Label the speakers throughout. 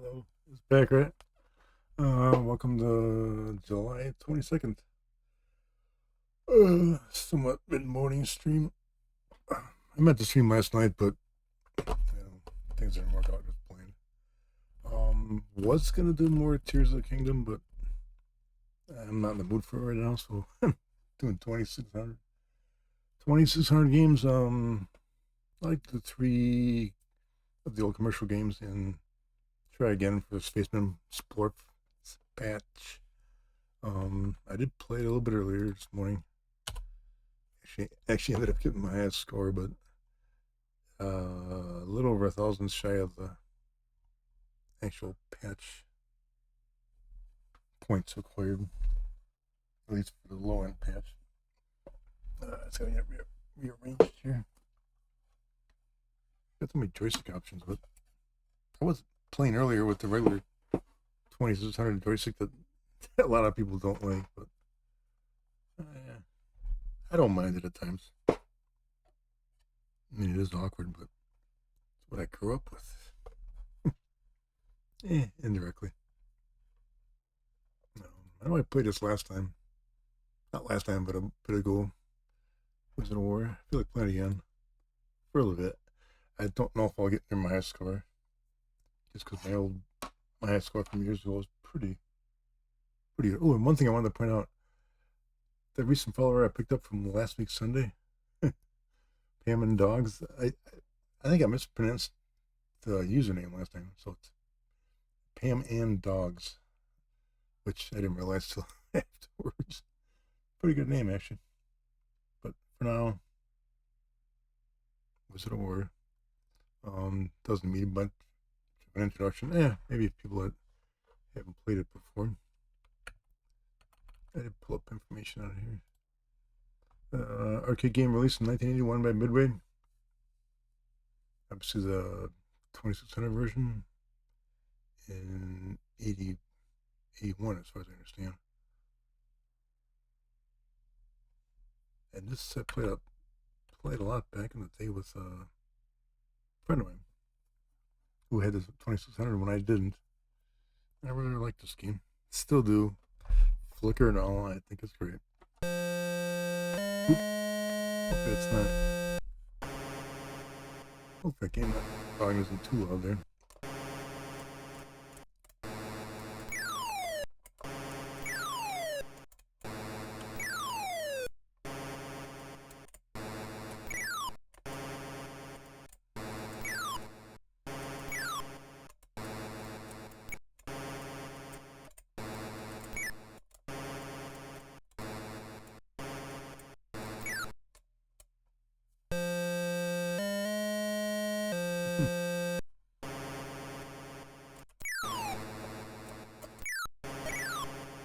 Speaker 1: Hello, it's Packrat. Welcome to July 22nd. Somewhat mid-morning stream. I meant to stream last night, but things didn't work out as planned. Was gonna do more Tears of the Kingdom, but I'm not in the mood for it right now, so doing 2,600. 2,600 games. I like the 3 of the old commercial games and try again for the Spaceman Splorf patch. I did play it a little bit earlier this morning. Actually ended up getting my highest score, but a little over 1,000 shy of the actual patch points acquired, at least for the low end patch. It's gonna get rearranged here. Got so many joystick options, but I was playing earlier with the regular 2,600 joystick that a lot of people don't like, but I don't mind it at times. I mean, it is awkward, but it's what I grew up with. Indirectly. I know I played this last time. Not last time, but a bit ago. Was it a war? I feel like playing it again. For a little bit. I don't know if I'll get near my high score. Just because my high score from years ago was pretty good. Oh, and one thing I wanted to point out. The recent follower I picked up from last week's Sunday. Pam and Dogs. I think I mispronounced the username last time. So it's Pam and Dogs. Which I didn't realize till afterwards. Pretty good name, actually. But for now, Wizard of War. Doesn't need much of an introduction. Maybe people that haven't played it before. I did pull up information out of here. Arcade game released in 1981 by Midway. Obviously the 2600 version in 81 as far as I understand. And this I played a lot back in the day with a friend of mine who had this 2600 when I didn't. I really liked this game. Still do. Flicker and all, I think it's great. Oop. Hopefully it's not. Hope that game volume isn't too loud there.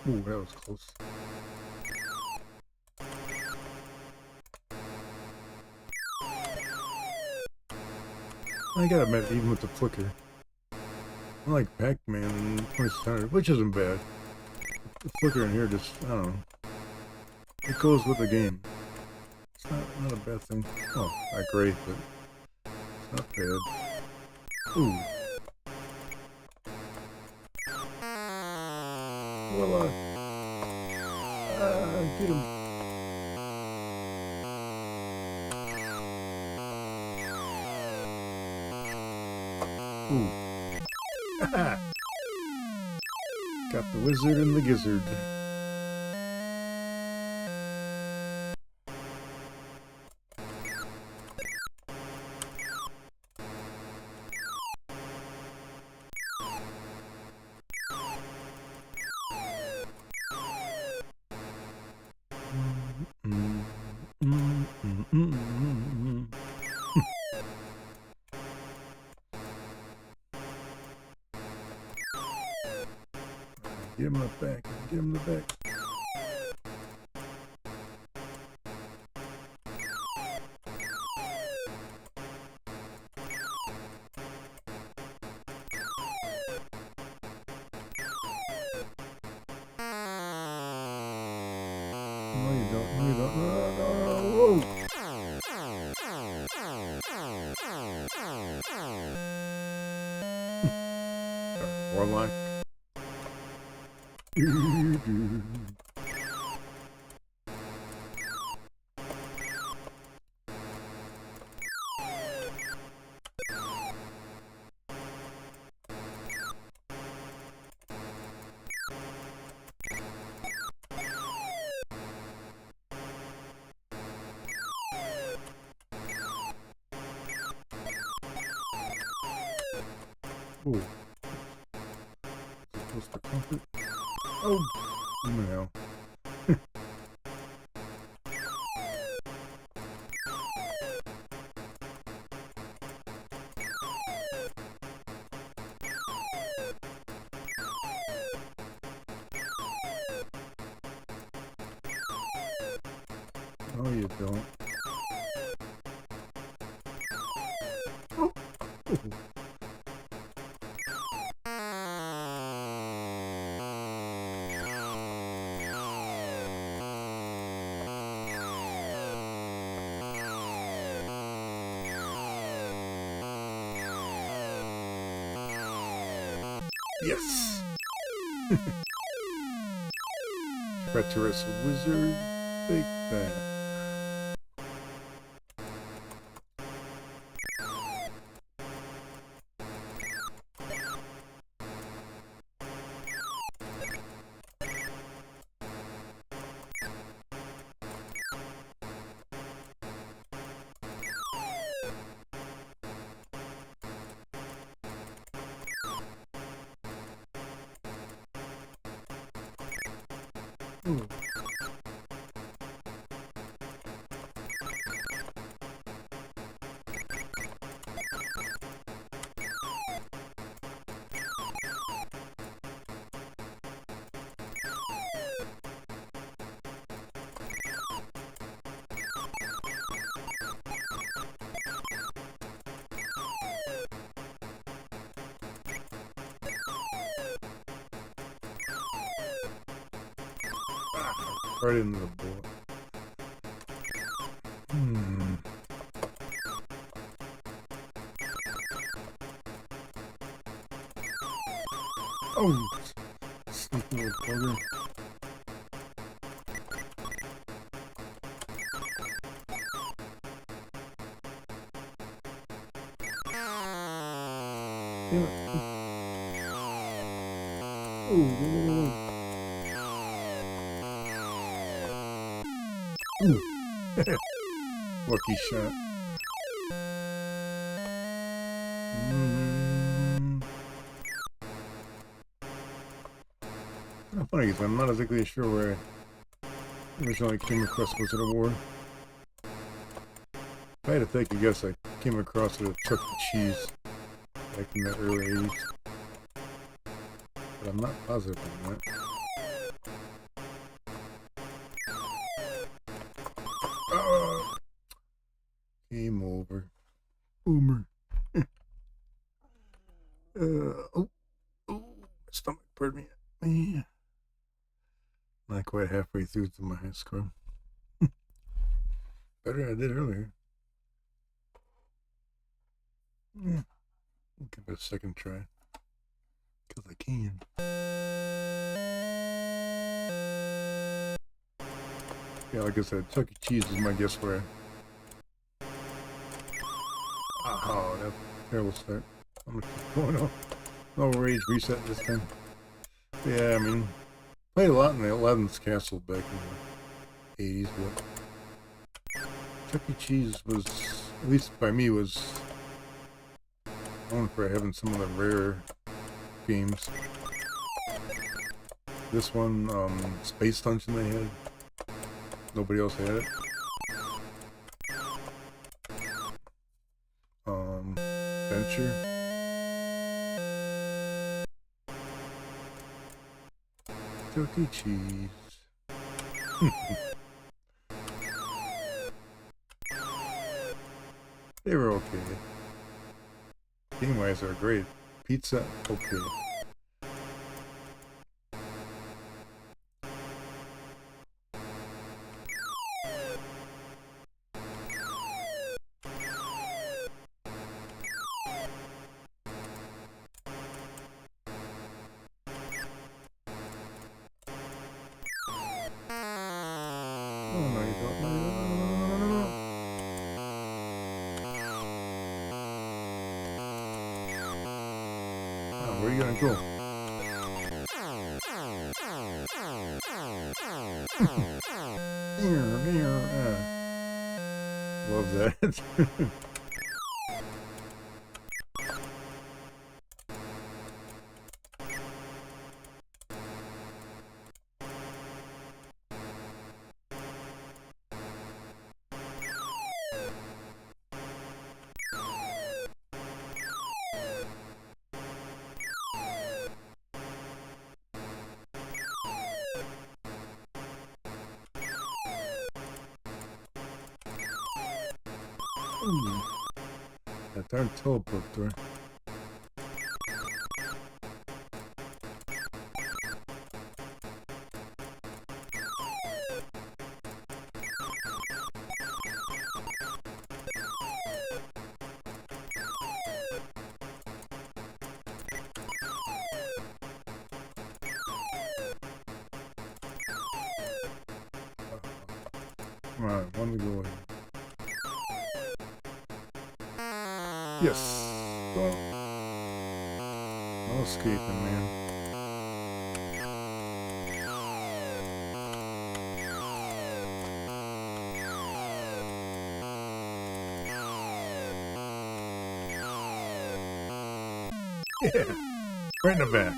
Speaker 1: Ooh, that was close. I gotta admit, even with the flicker, I like Pac-Man 2600, which isn't bad. The flicker in here just, I don't know. It goes with the game. It's not a bad thing. Oh, not great, but it's not bad. Ooh. Well, get him. Ooh. Got the wizard and the gizzard. Get him in the back. Get him in the back. No, you don't. No, you don't. No. Whoa. Oh. Supposed to comfort. Oh! No. Oh, you don't. Oh. Oh. Yes! Treacherous wizard. Take that. Ooh. Right into the bullet. Oh! Sneaky little bugger. Damn it. Oh, whoa. Ooh. Lucky shot. Kind of funny because I'm not exactly sure where I originally came across Wizard of War. If I had to take a guess, I came across it at Chuck E. Cheese back in the early 80s. But I'm not positive on that. Game over. Boomer. Oh, my stomach, pardon me. Not quite halfway through to my high score. Better than I did earlier. Yeah, I'll give it a second try. Because I can. Yeah, like I said, Chuck E. Cheese is my guess where. Oh, that's a terrible start. I'm gonna keep going off. No rage reset this time. Yeah, I mean, played a lot in the 11th Castle back in the 80s, but Chuck E. Cheese was, at least by me, was known for having some of the rare games. This one, Space Dungeon they had. Nobody else had it. Venture. Chuck E. Cheese. They were okay. Game-wise, they're great. Pizza, okay. Where are you gonna go? Love that. Ooh, that darn teleport door. Come on, one to go away. Yes. Oh. No escaping, man. Yeah. Right in the back.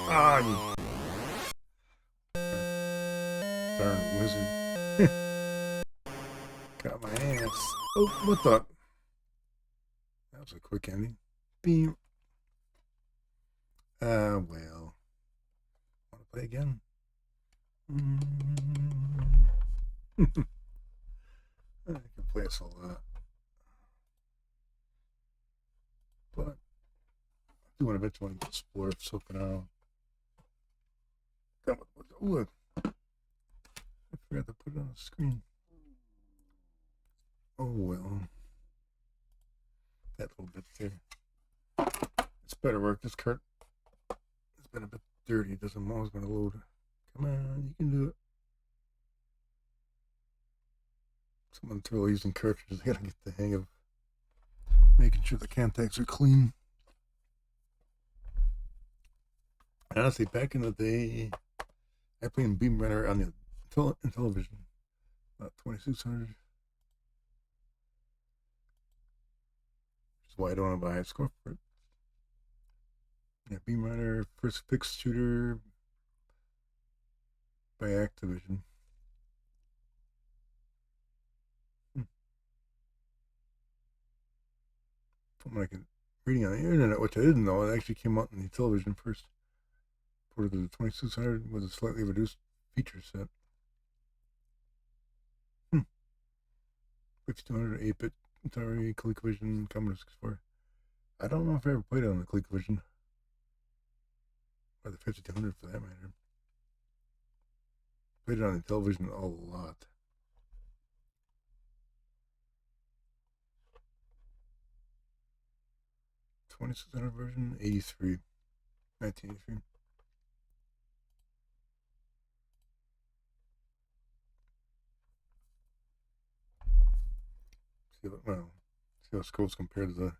Speaker 1: Ah, you darn wizard. Got my ass. Oh, what the? That was a quick ending. Beam. Well. Want to play again? I can play us a lot. But I do want to eventually get Splorf soaking out. Ooh, I forgot to put it on the screen. Oh well. That little bit there. It's better work. This cart has been a bit dirty. It doesn't always going to load. Come on, you can do it. Someone's really using cartridges. They gotta get the hang of making sure the contacts are clean. Honestly, back in the day, I played in Beam Runner on the television. About 2600. Which is why I don't want to buy a score for it. Yeah, Beam Runner, first fixed shooter by Activision. From what I can reading on the internet, which I didn't know, it actually came out on the television first. For the 2600 with a slightly reduced feature set. 5200 8-bit Atari, ColecoVision, Commodore 64. I don't know if I ever played it on the ColecoVision. Or the 5200 for that matter. Played it on the television a lot. $2,600 version, 1983. See how scrolls compared to the.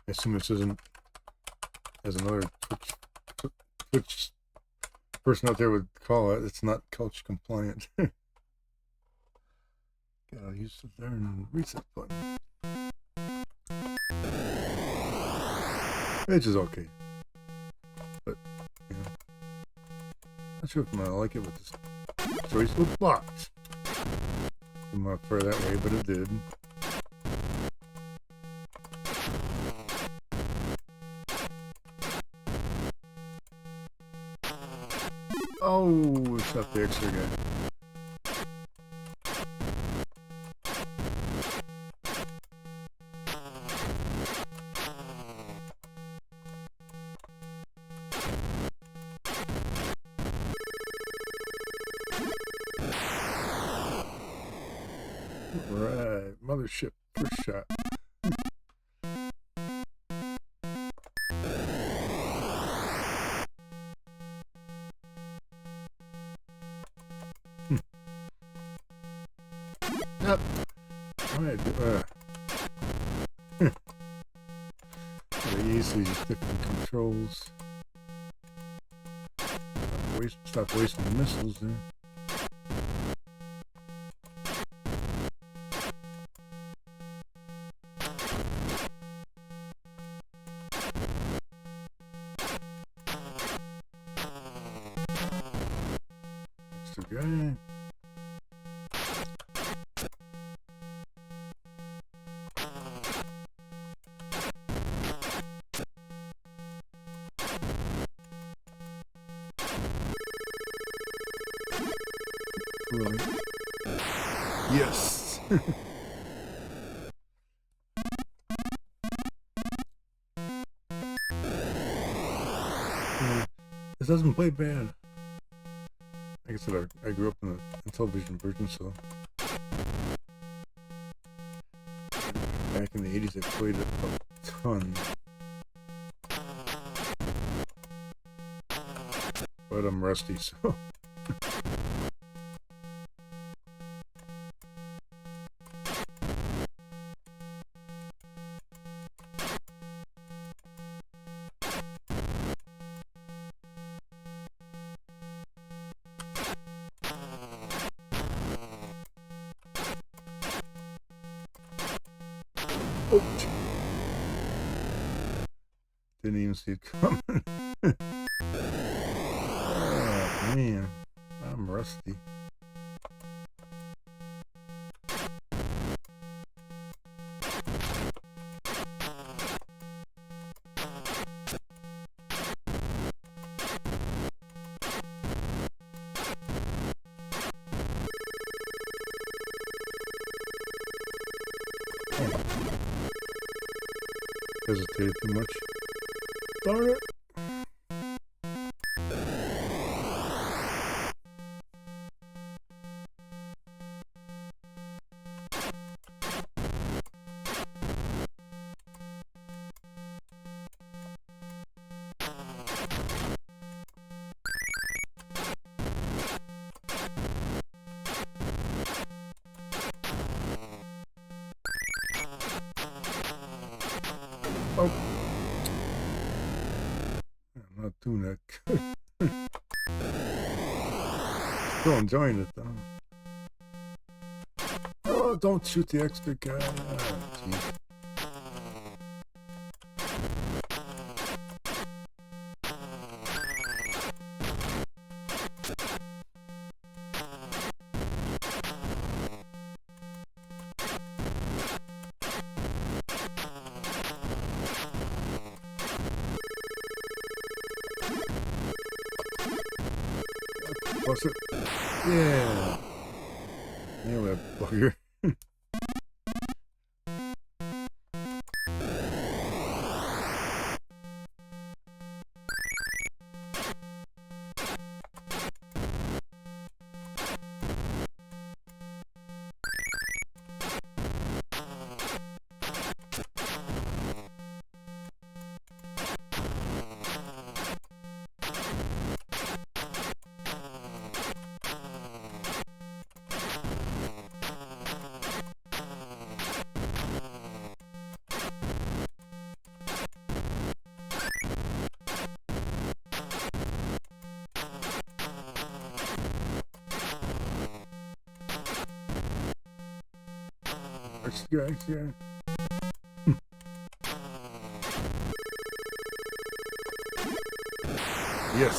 Speaker 1: I assume this isn't as another Twitch person out there would call it. It's not couch compliant. Gotta use the darn reset button. Which is okay. But, you know. Not sure if I'm gonna like it with this choice of box. I'm not fair that way, but it did. Oh, it's not the extra guy. Right, mothership, first shot. Yep. Alright, very easily different controls. Stop wasting missiles there. That's the guy. Really? Yes. Yeah, this doesn't play bad. Like I said, I grew up in the television version, so back in the 80s I played it a ton. But I'm rusty, so oh, didn't even see it coming. Oh, man, I'm rusty. Hesitated too much. Darn it! Oh. I'm not doing that good. Still enjoying it though. Oh, don't shoot the extra guy. Oh, was it? Yeah. Nail that bugger. Guys, yeah. Yes.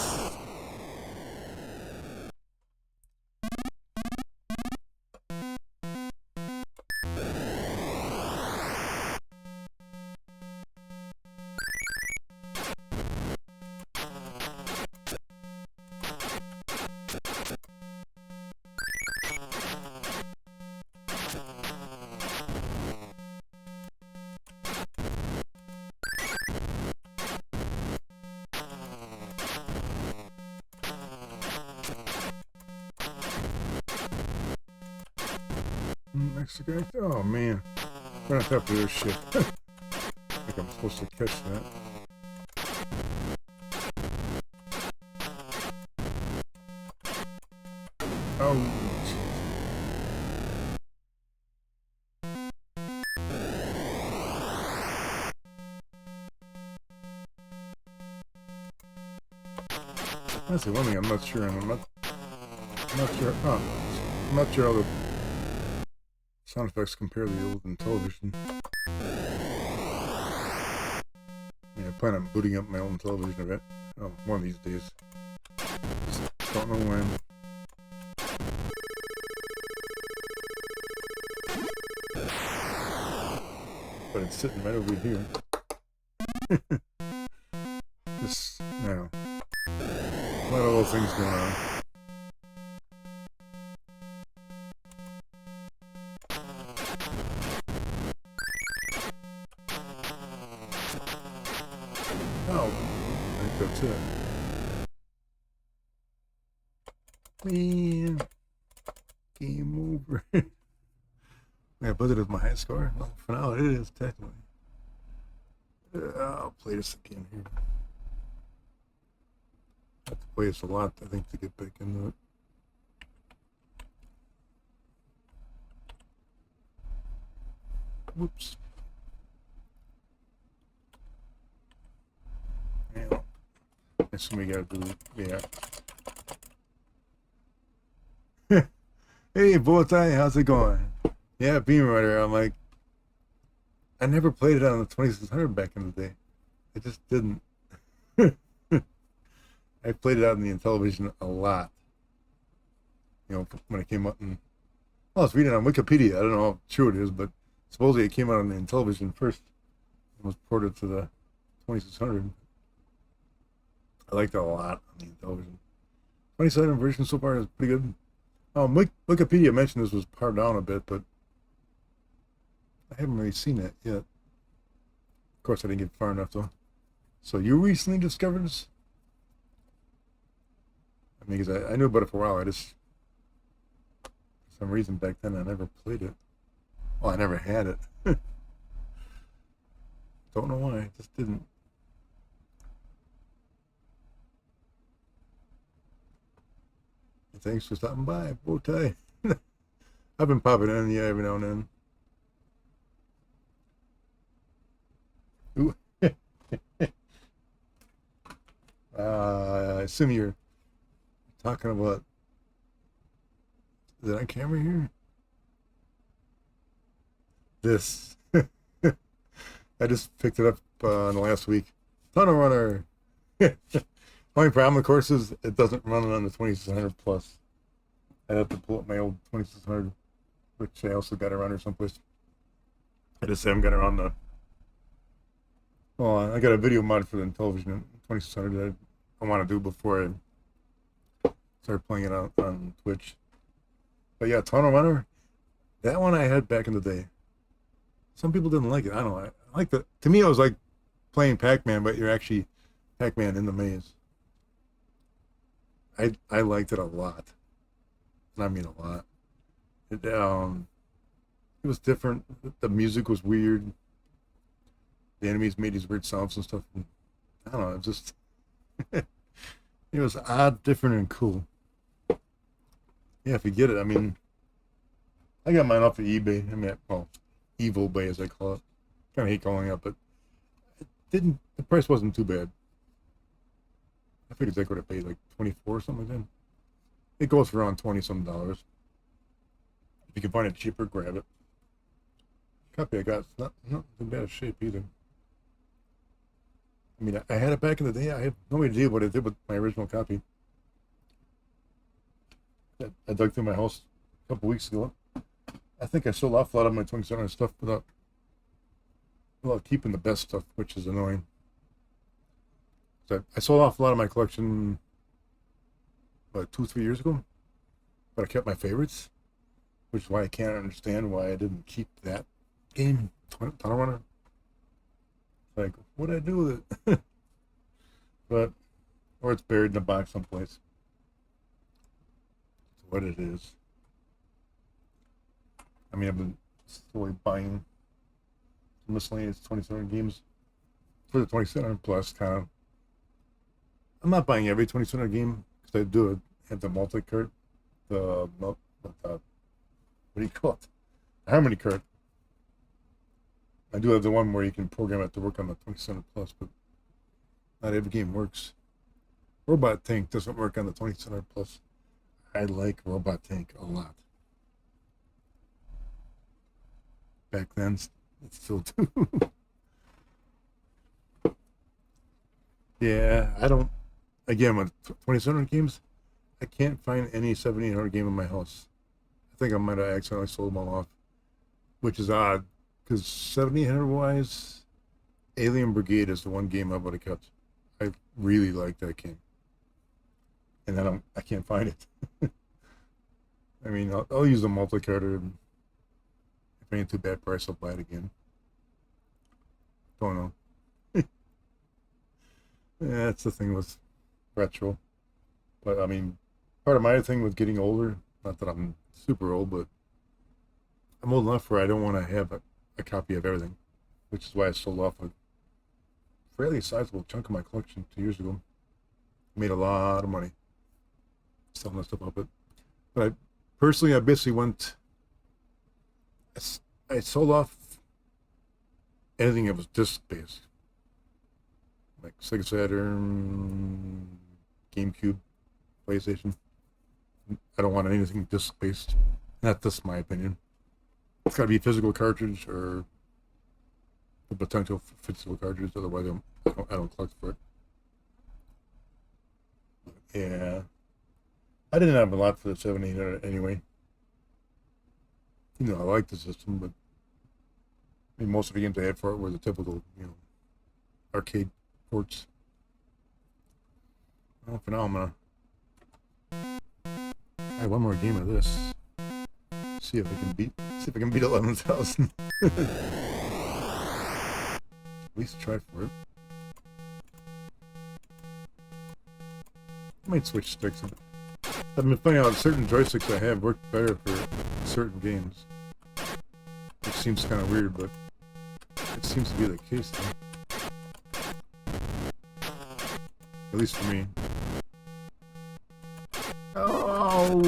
Speaker 1: Next guy. Oh man, we're on top of this shit. I think I'm supposed to catch that. Oh. That's the one thing I'm not sure, and I'm not sure. Oh, I'm not sure how the sound effects compare to the old television. Yeah, I plan on booting up my own television a bit. Oh, one of these days. Just don't know when. But it's sitting right over here. Just, you know, a lot of little things going on. Oh, I think that's it. Man, game over. Yeah, but it is my high score. Well, for now, it is technically. I'll play this again here. I have to play this a lot, I think, to get back into it. Whoops. Yeah. That's what we gotta do. Yeah. Hey, Bowtie, how's it going? Yeah, Beam Rider. I'm like, I never played it on the 2600 back in the day. I just didn't. I played it out in the Intellivision a lot. You know, when it came out in. Well, I was reading on Wikipedia. I don't know how true it is, but supposedly it came out on the Intellivision first. It was ported to the 2600. I liked it a lot on the Intellivision. 27 version so far is pretty good. Wikipedia mentioned this was pared down a bit, but I haven't really seen it yet. Of course, I didn't get far enough, though. So you recently discovered this? I mean, because I knew about it for a while. I just, for some reason, back then, I never played it. Well, I never had it. Don't know why. I just didn't. Thanks for stopping by, Bowtie. I've been popping in, yeah, every now and then. Ooh. I assume you're talking about. Is it on camera here? This. I just picked it up in the last week. Tunnel Runner. Only problem, of course, is it doesn't run on the 2600 Plus. I'd have to pull up my old 2600, which I also got around here someplace. I just haven't got around the. Well, I got a video mod for the television 2600 that I want to do before I start playing it on Twitch. But yeah, Tunnel Runner, that one I had back in the day. Some people didn't like it. I don't know. I like the. To me, it was like playing Pac-Man, but you're actually Pac-Man in the maze. I liked it a lot. And I mean a lot. It was different. The music was weird. The enemies made these weird sounds and stuff. And I don't know. It just it was odd, different, and cool. Yeah, if you get it, I mean, I got mine off of eBay. I mean, well, Evil Bay as I call it. Kind of hate calling it, but it didn't. The price wasn't too bad. I figured I could have paid like 24 or something like that. It goes for around $20 some. If you can find it cheaper, grab it. Copy I got, it's not in bad shape either. I mean, I had it back in the day. I had no idea what I did with my original copy. I dug through my house a couple weeks ago. I think I sold off a lot of my 27 stuff without keeping the best stuff, which is annoying. So I sold off a lot of my collection about 2-3 years ago, but I kept my favorites, which is why I can't understand why I didn't keep that game, Tunnel Runner. Like, what did I do with it? But, or it's buried in a box someplace. That's what it is. I mean, I've been slowly buying miscellaneous 27 games for the 27 plus kind of. I'm not buying every 27 game because I do have the multi-cart, what do you call it? The Harmony cart. I do have the one where you can program it to work on the 27 plus, but not every game works. Robot Tank doesn't work on the 27 plus. I like Robot Tank a lot. Back then, it's still do. Yeah, I don't. Again, with 27 games, I can't find any 7800 game in my house. I think I might have accidentally sold them all off, which is odd because 7800 wise, Alien Brigade is the one game I would have kept. I really like that game, and I can't find it. I mean, I'll use the multi-carter. If it ain't too bad price, I'll buy it again. Don't know. Yeah, that's the thing with retro. But I mean, part of my thing with getting older, not that I'm super old, but I'm old enough where I don't want to have a copy of everything, which is why I sold off a fairly sizable chunk of my collection 2 years ago. Made a lot of money selling that stuff off it. But I basically went, I sold off anything that was disc based, like Sega Saturn, GameCube, PlayStation. I don't want anything disc based. That's my opinion. It's got to be a physical cartridge or the potential for physical cartridge. Otherwise, I don't collect for it. Yeah, I didn't have a lot for the 7800 anyway. I like the system, but I mean, most of the games I had for it were the typical, arcade ports. Well, for now, I'm gonna try one more game of this. See if I can beat 11,000. At least try for it. I might switch sticks. I've been finding out certain joysticks I have work better for certain games. Which seems kind of weird, but it seems to be the case, though. At least for me. Oh!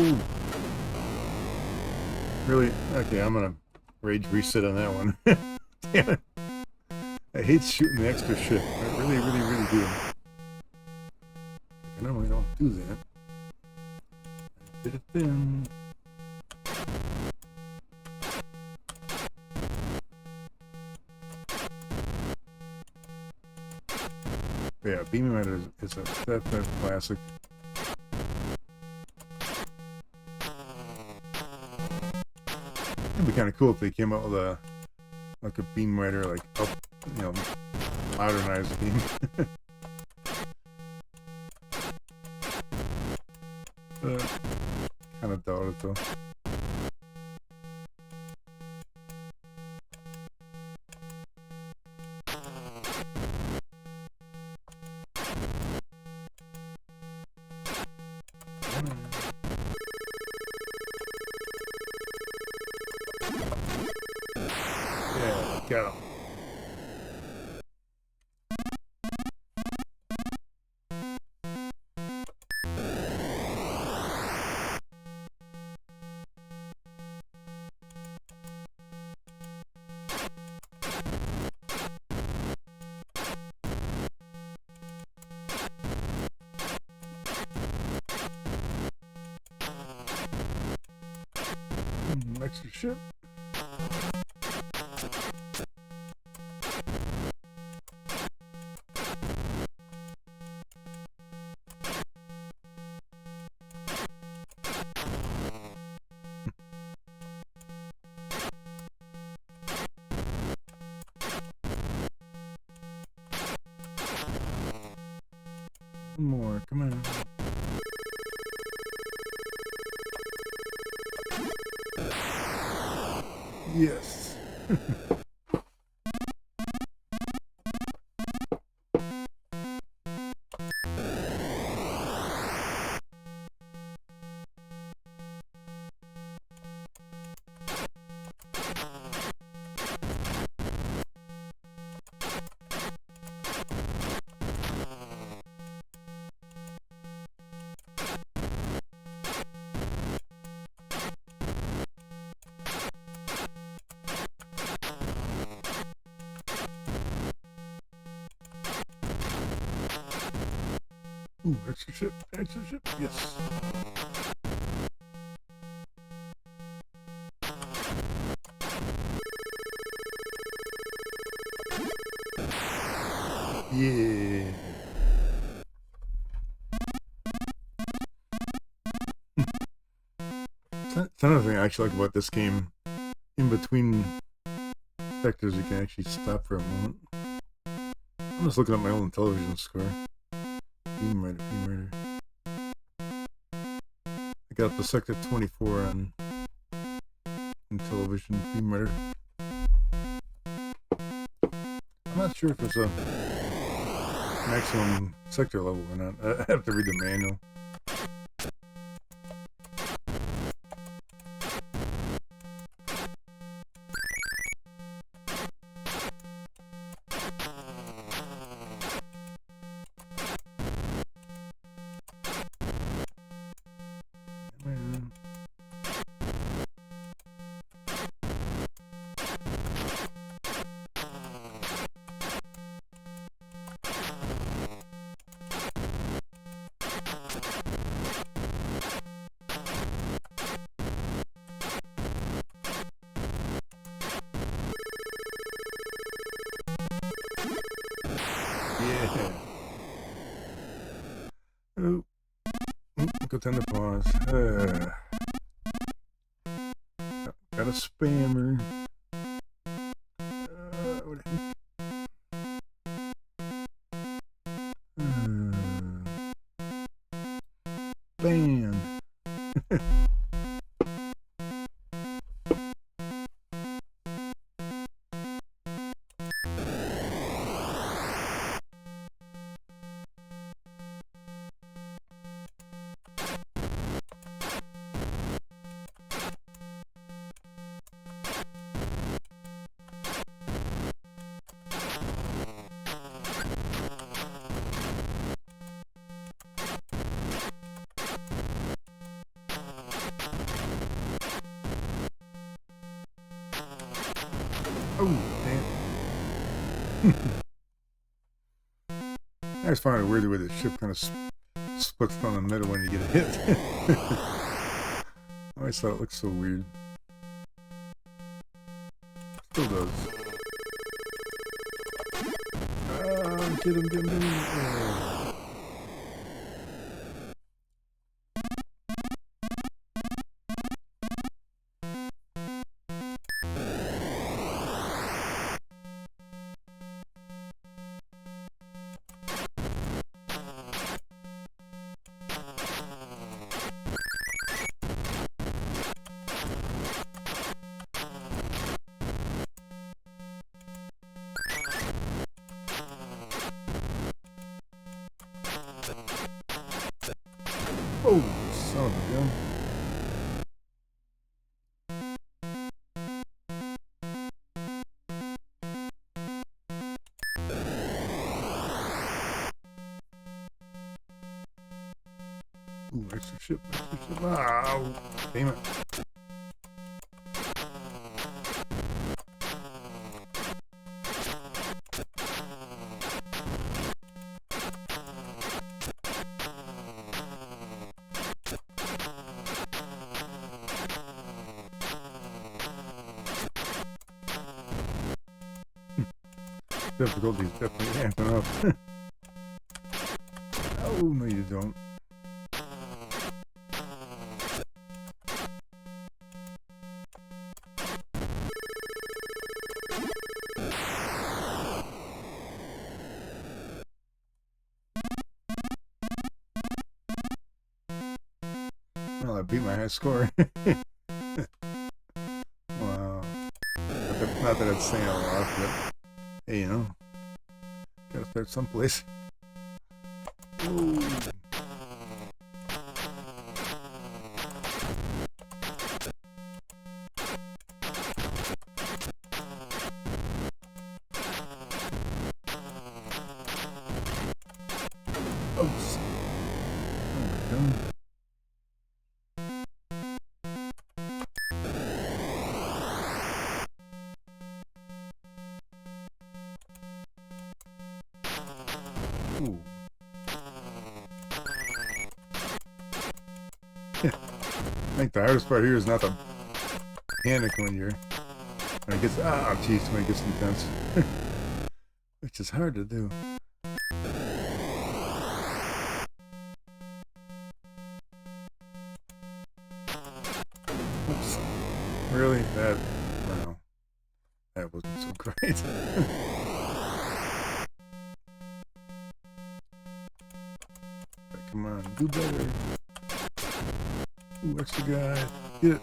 Speaker 1: Really? Okay, I'm gonna rage reset on that one. Damn it. I hate shooting the extra shit. I really, really, really do. I normally don't do that. I did it then. Yeah, Beaming Rider is a definite classic. It'd be kind of cool if they came out with a Beam Rider, modernized Beam. Kind of doubt it though. Yeah, got him. Extra ship. One more, come on. Yes. Ooh, extra ship, yes. Yeah. That's another thing I actually like about this game. In between sectors, you can actually stop for a moment. I'm just looking at my own television score. Beam Rider. I got up to sector 24 on television, Beam Rider. I'm not sure if it's a maximum sector level or not. I have to read the manual. Yeah. Oh. Good time to pause. Got a spammer. What the heck? Ban. Oh, damn. I just find it weird the way the ship kind of splits down the middle when you get hit. I always thought it looked so weird. Still does. Get him. Oh, son of a gun. Ooh, extra ship. Ow, damn it. Difficulty's definitely amping up. Oh, no you don't. Well, I beat my high score. Wow. Not that it's saying a lot, but hey, you know, gotta start someplace. Ooh. Oops. Oh my god. Ooh. think the hardest part here is not the panic when it gets, when it gets intense. Which is hard to do. Oops. Really? Wow. That wasn't so great. Come on, do better. Ooh, extra guy. Get it.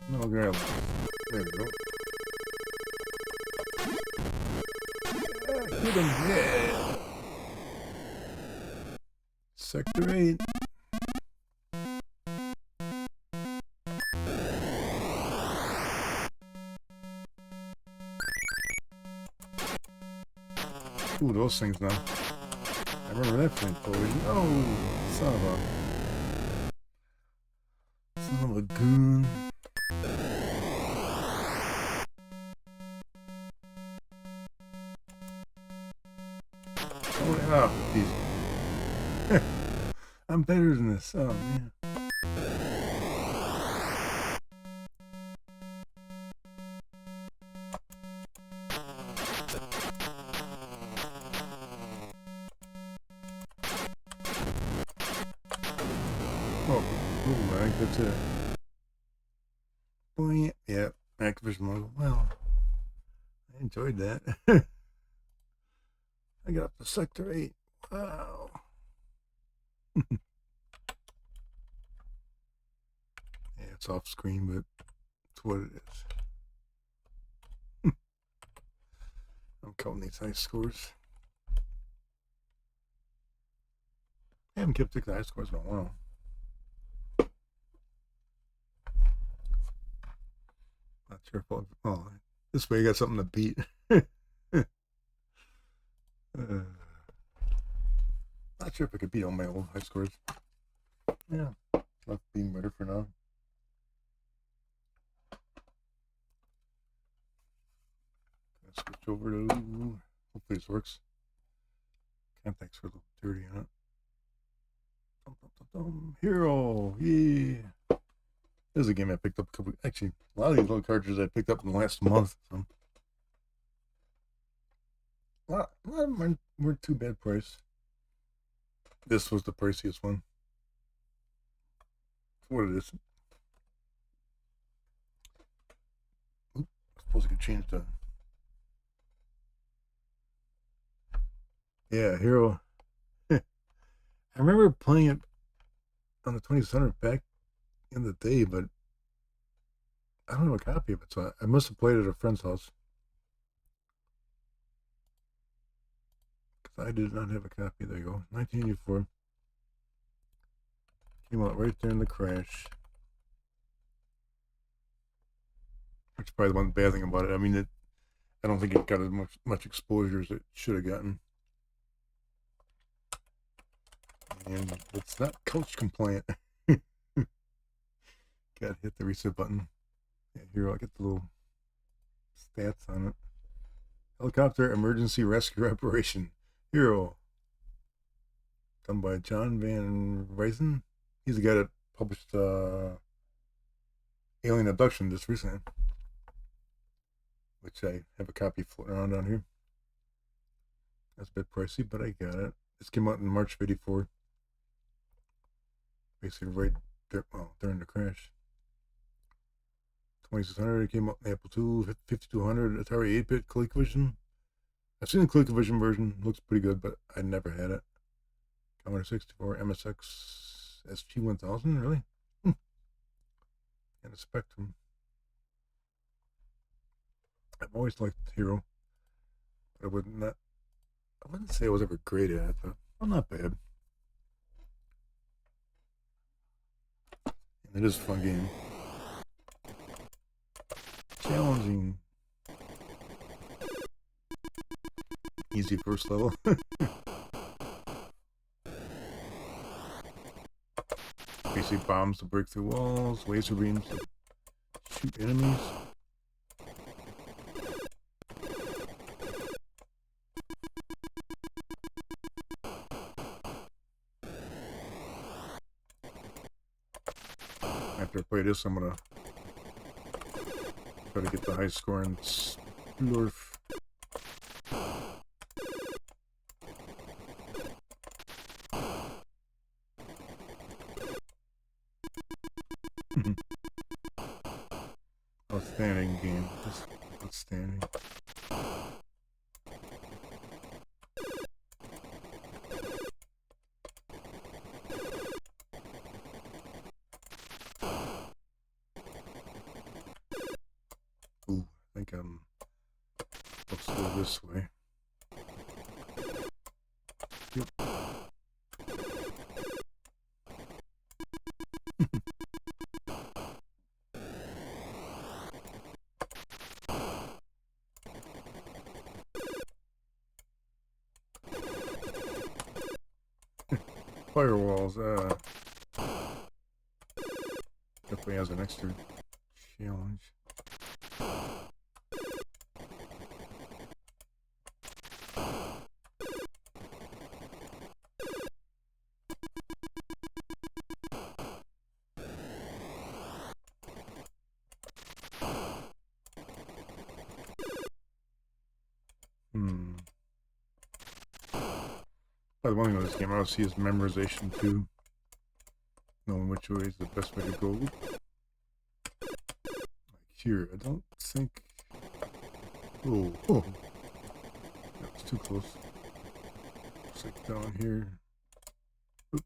Speaker 1: No, grab it. There we go. Hit him. Yeah. Sector 8. Ooh, those things now. I remember that from television. Oh, son of a goon. Oh, geez. I'm better than this. Oh, man. Oh, I think that's it. Boy, yeah, Activision logo. Well, I enjoyed that. I got up to Sector 8. Wow. Yeah, it's off screen, but it's what it is. I'm counting these high scores. I haven't kept the high scores in a while. Not sure if I'll, this way you got something to beat. Not sure if I could beat all my old high scores. Yeah, left being better for now. Switch over to, hopefully this works. Contacts are a little dirty on it. H.E.R.O, yeah. This is a game I picked up actually, a lot of these little cartridges I picked up in the last month. So. A lot of them weren't too bad price. This was the priciest one. What it is. Oop, I suppose I could change the. Yeah, H.E.R.O. I remember playing it on the 2600 back in the day, but I don't have a copy of it, so I must have played it at a friend's house. Because I did not have a copy. There you go. 1984. Came out right there in the crash. Which is probably the one bad thing about it. I mean, I don't think it got as much exposure as it should have gotten. And it's not couch compliant. Gotta hit the reset button. Yeah, here I'll get the little stats on it. Helicopter Emergency Rescue Operation. H.E.R.O. Done by John Van Ryzen. He's the guy that published Alien Abduction just recently. Which I have a copy floating around down here. That's a bit pricey, but I got it. This came out in March of '84. Basically right there, well, during the crash. 2600, it came out in Apple II, 5200, Atari 8-bit ColecoVision. I've seen the ColecoVision version, looks pretty good, but I never had it. Commodore 64, MSX, SG-1000, really? And a Spectrum. I've always liked H.E.R.O, but I wouldn't say I was ever great at it, but well, not bad. And it is a fun game. Challenging. Easy first level. Basically bombs to break through walls, laser beams to shoot enemies. After I play this, I'm gonna try to get the high score in Splorf. Outstanding game. Just outstanding. Ooh, I think I'm supposed to go this way. Yep. Firewalls, definitely has an extra challenge. By the one thing with this game, I would see is memorization too. Knowing which way is the best way to go. Like here, I don't think. Oh, that's too close. Looks like down here. Oop.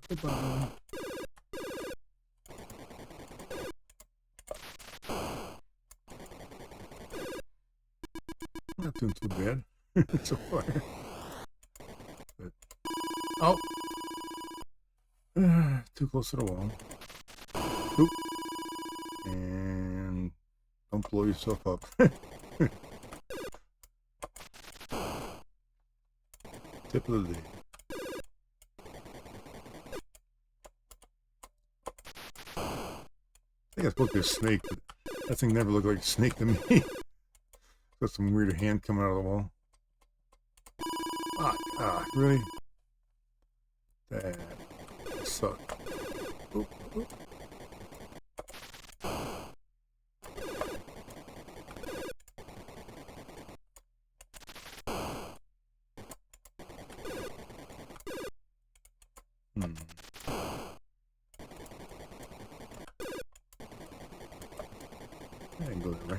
Speaker 1: Goodbye. Not doing too bad so far. But, oh! Too close to the wall. Oop. And don't blow yourself up. Tip of the day. I think it's supposed to be a snake, but that thing never looked like a snake to me. Got some weird hand coming out of the wall. Really? That sucked. Oop, oop. I didn't go that way.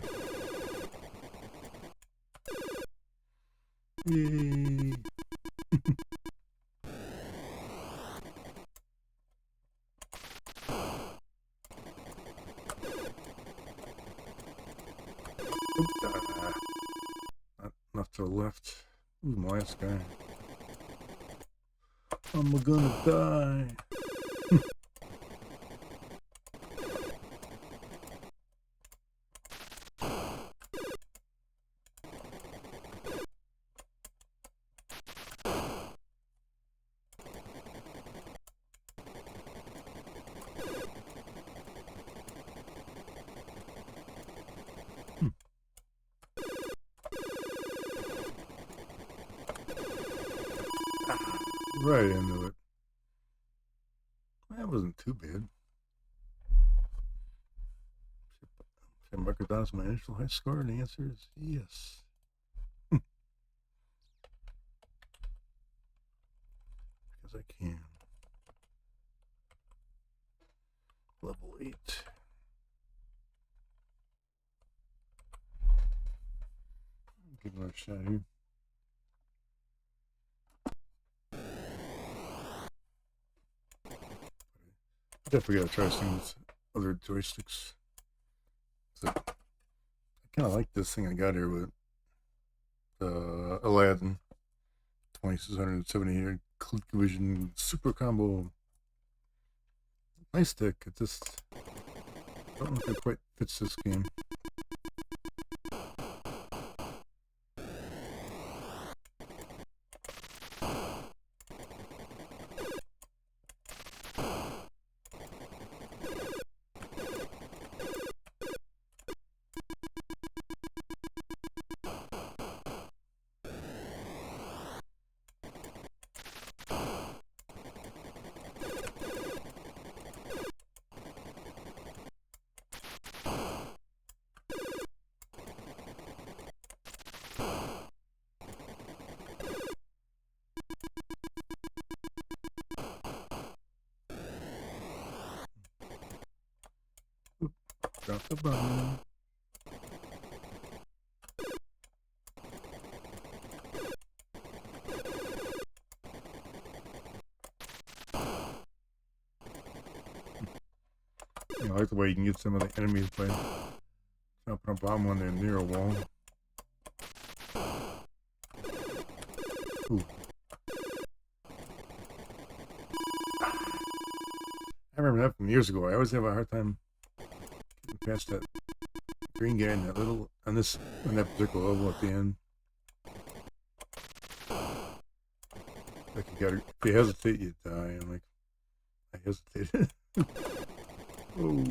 Speaker 1: Yay! Not enough to the left. Ooh, my last guy. I'm gonna die. Right into it. That wasn't too bad. Should I mark it down as my initial high score? And the answer is yes. Because I can. Level 8. Give it another shot here. I definitely gotta try some with other joysticks. So, I kind of like this thing I got here with Aladdin 2670 Activision Super Combo. Nice stick. It just don't know if it quite fits this game. Drop the bomb. I like the way you can get some of the enemies by dropping a bomb when they're near a wall. Ooh. I remember that from years ago. I always have a hard time getting past that green guy in that little on that particular level at the end. Like if you hesitate, you die. I'm like, I hesitated. Oh.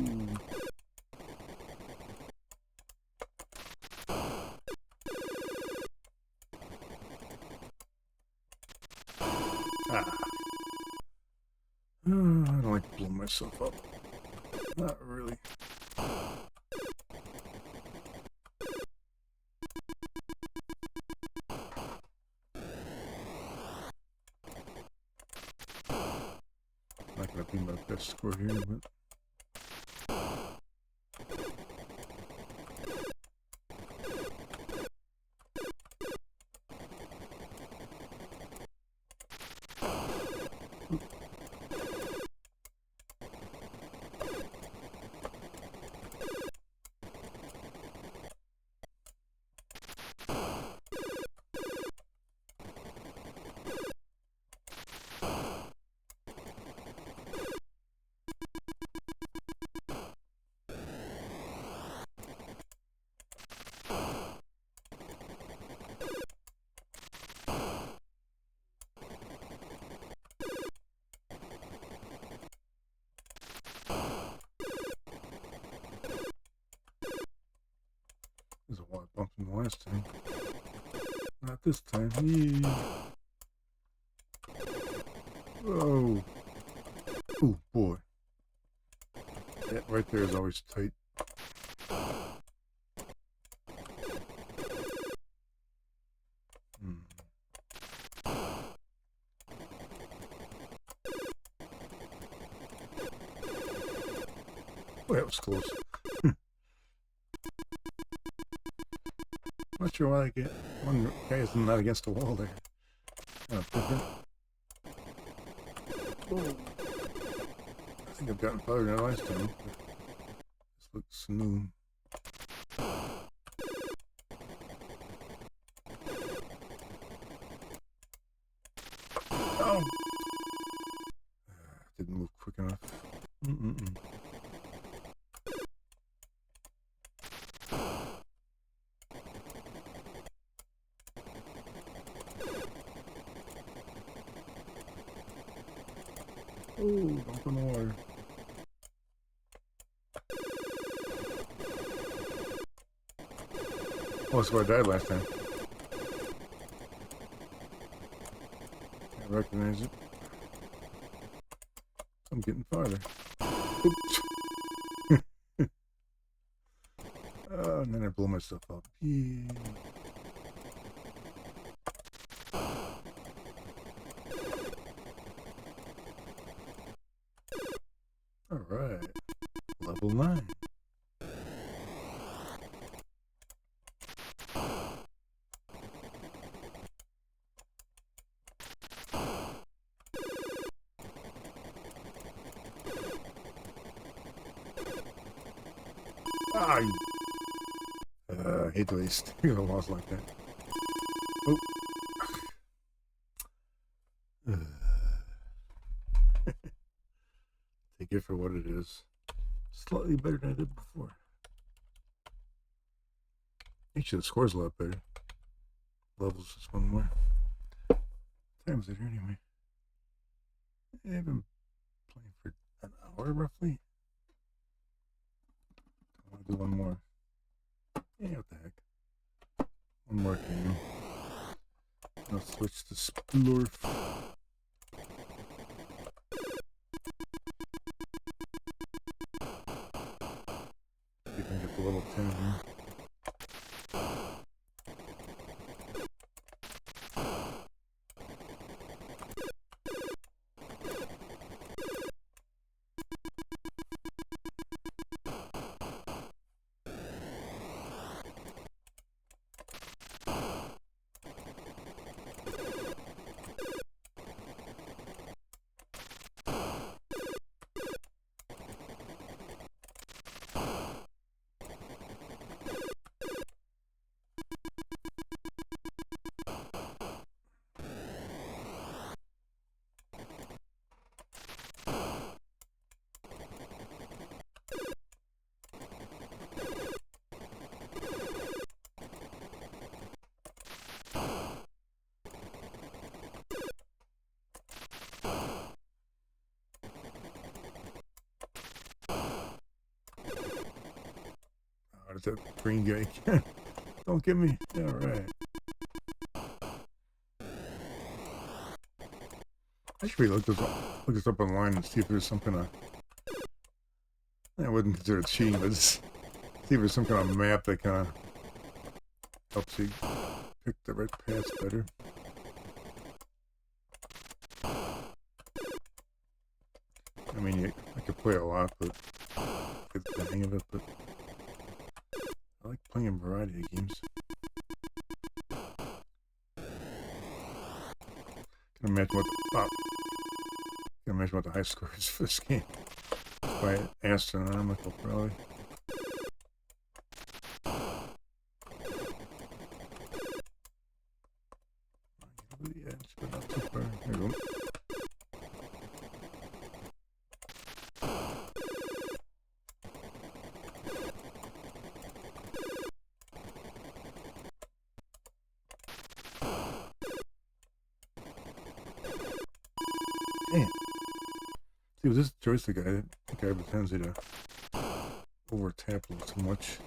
Speaker 1: Ah. I don't like blowing myself up. Not really. Not gonna be my best score here, but. There's a lot of bumps in the last time. Not this time. Yee. Whoa. Oh boy. That right there is always tight. Oh, that was close. Not sure why I get one guy is not against the wall there. Different. Whoa. I think I've gotten farther than last time. This looks new. Oh! Didn't move quick enough. Oh, dump in the water. Oh, that's where I died last time. Can't recognize it. I'm getting farther. Oops. And then I blow myself up. Yeah. Alright. Level 9. Ah, I hate the way you lost like that. Oh. Take it for what it is. Slightly better than I did before. Actually, the score's a lot better. Levels just one more. What time is it here anyway? I've been playing for an hour roughly. I want to do one more. Yeah, what the heck. One more game. I'll switch to Splorf. See if I can get to level 10 here. There's that green guy. Don't get me. All right. I should really look this up online and see if there's some kind of. I wouldn't consider it cheating, but see if there's some kind of map that kind of helps you pick the right paths better. I mean, I could play a lot, but get the hang of it. But I like playing a variety of games. Can imagine what the high score is for this game. By astronomical, probably. Over the edge, but not too far. There we go. Damn. See, with this joystick, I think I have a tendency to over tap a little too much.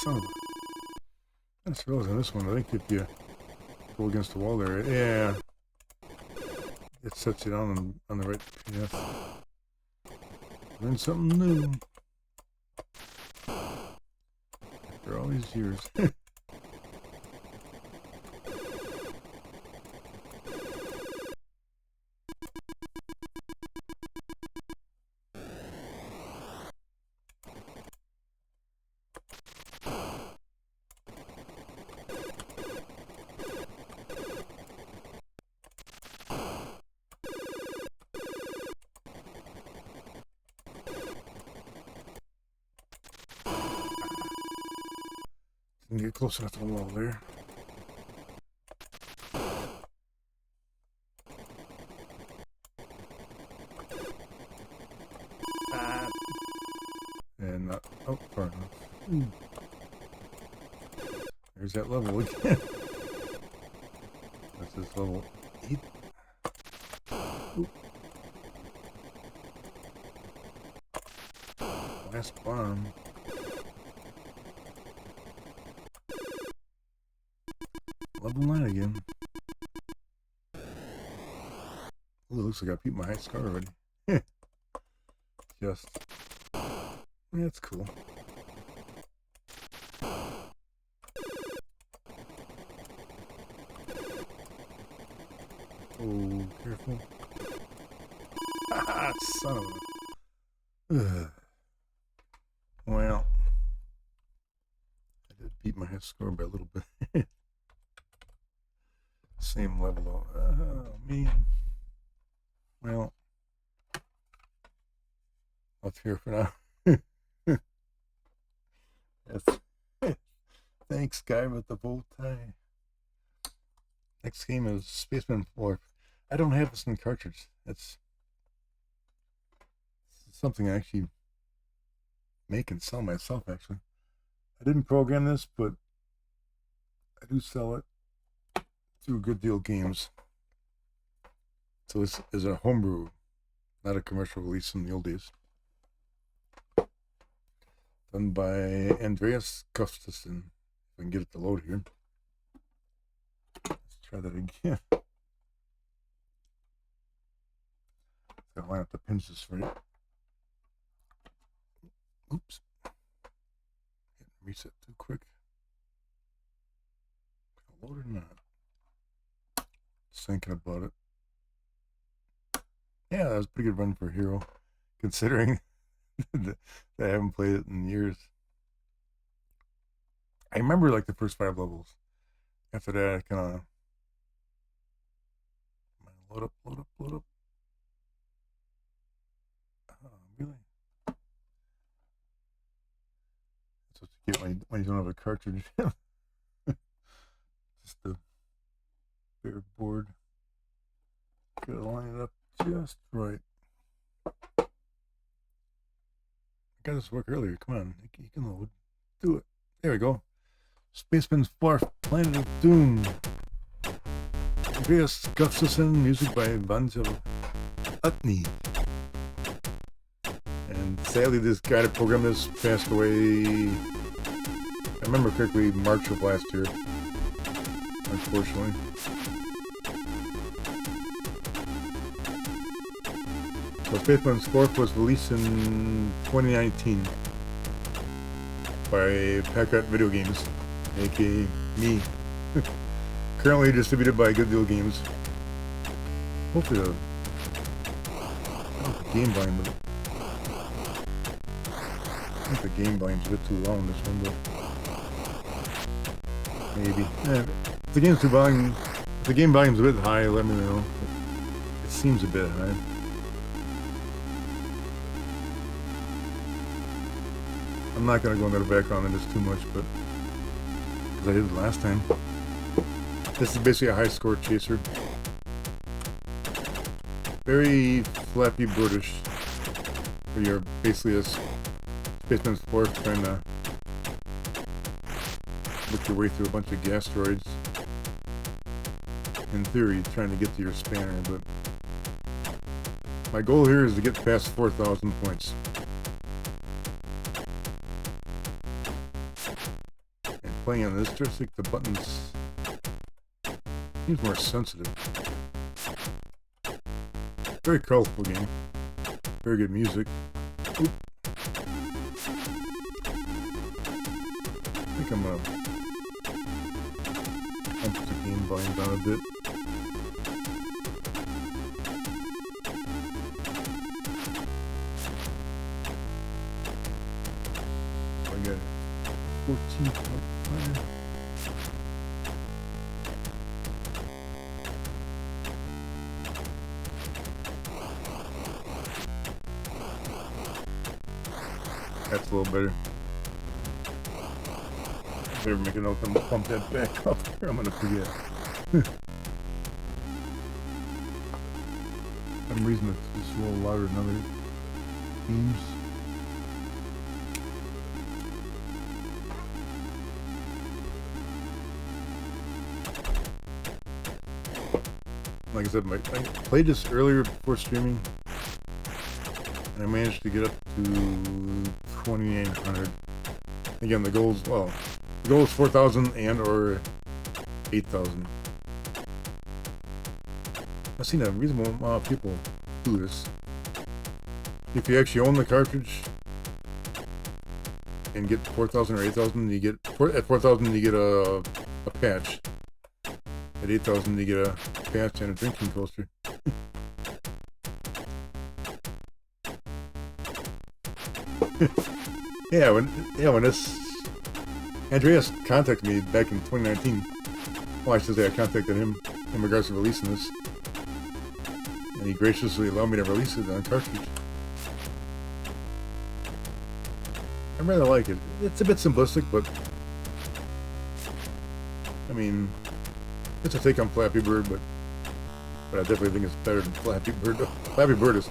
Speaker 1: Son of a... I just realized on this one, I think if you go against the wall there, yeah, it sets you down on the right path. Learn something new. After all these years. Didn't get close enough to the wall there. And not oh, far enough. There's that level again. This is level 8. Oop. Last bomb. Level 9 again. Oh, it looks like I beat my high score already. Just. That's cool. Oh, careful. Ah, son of a... Ugh. Well, I did beat my high score by a little bit. Same level. Oh, man. Well, up here for now. Yes. Thanks, guy with the bow tie. Next game is Spaceman Splorf. I don't have this in cartridge. It's something I actually make and sell myself, actually. I didn't program this, but I do sell it through Good Deal Games. So this is a homebrew, not a commercial release in the old days. Done by Andreas Gustafsson. If I can get it to load here. Let's try that again. Gotta line up the pins just right. Oops. Didn't reset too quick. Load or not? Just thinking about it. Yeah, that was a pretty good run for H.E.R.O, considering that I haven't played it in years. I remember like the first 5 levels. After that, I kind of load up. Oh, really? these don't have a cartridge. Just the bare board. Gotta line it up just right. I got this work earlier. Come on, you can load. Do it. There we go. Spaceman Splorf, Planet of Doom. Andreas Gustafsson, music by a bunch of Utney. And sadly, this guy that programmed this passed away, I remember correctly, March of last year, unfortunately. So Spaceman Splorf was released in 2019 by Packrat Video Games, aka me. Currently distributed by Good Deal Games. Hopefully the game volume with it. I think the game volume's a bit too long this one, but maybe. If the game's too volume, if the game volume's a bit high, let me know. It seems a bit high. I'm not gonna go into the background on this too much, but because I did it last time. This is basically a high score chaser. Very Flappy Birdish. Where you're basically a Spaceman Splorf trying to work your way through a bunch of gasteroids. In theory, trying to get to your spanner, but my goal here is to get past 4,000 points. And playing on this joystick, the buttons seems more sensitive. Very colorful game. Very good music. Oop. I think I'm gonna pump the game volume down a bit. I got 14.5. That's a little better. Better make a note to pump that back up here. I'm gonna forget. For some reason it's a little louder than other games. Like I said, I played this earlier before streaming, and I managed to get up to 2,900. Again, the goal is 4,000 and or 8,000. I've seen a reasonable amount of people do this. If you actually own the cartridge and get 4,000 or 8,000, you get at 4,000 you get a patch. At 8,000 you get a patch and a drinking coaster. Yeah, when this Andreas contacted me back in 2019. Well, I should say I contacted him in regards to releasing this, and he graciously allowed me to release it on cartridge. I rather like it. It's a bit simplistic, but I mean, it's a take on Flappy Bird, but I definitely think it's better than Flappy Bird. Flappy Bird is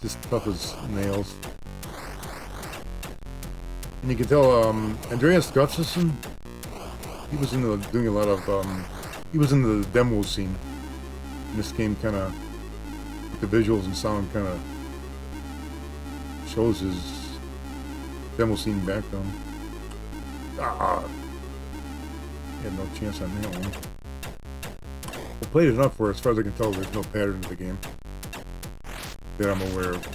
Speaker 1: just tough as nails. And you can tell, Andreas Gustafsson, he was doing a lot of, he was in the demo scene. And this game kind of, the visuals and sound kind of shows his demo scene background. I had no chance on that one. I played it enough where, as far as I can tell, there's no pattern to the game that I'm aware of.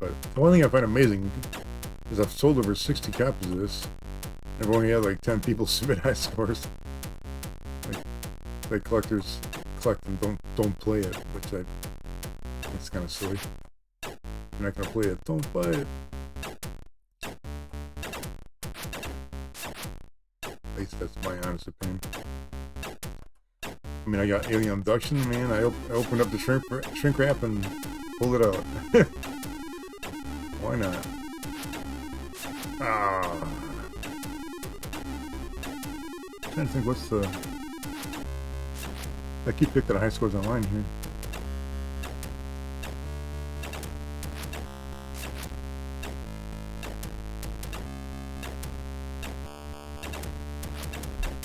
Speaker 1: But the one thing I find amazing is I've sold over 60 copies of this. I've only had like 10 people submit high scores. Like collectors collect and don't play it, which it's kind of silly. You're not gonna play it, don't buy it. At least that's my honest opinion. I mean, I got Alien Abduction, man. I opened up the shrink wrap and pulled it out. Why not? Ah. I'm trying to think what's the... I keep picking the high scores online here.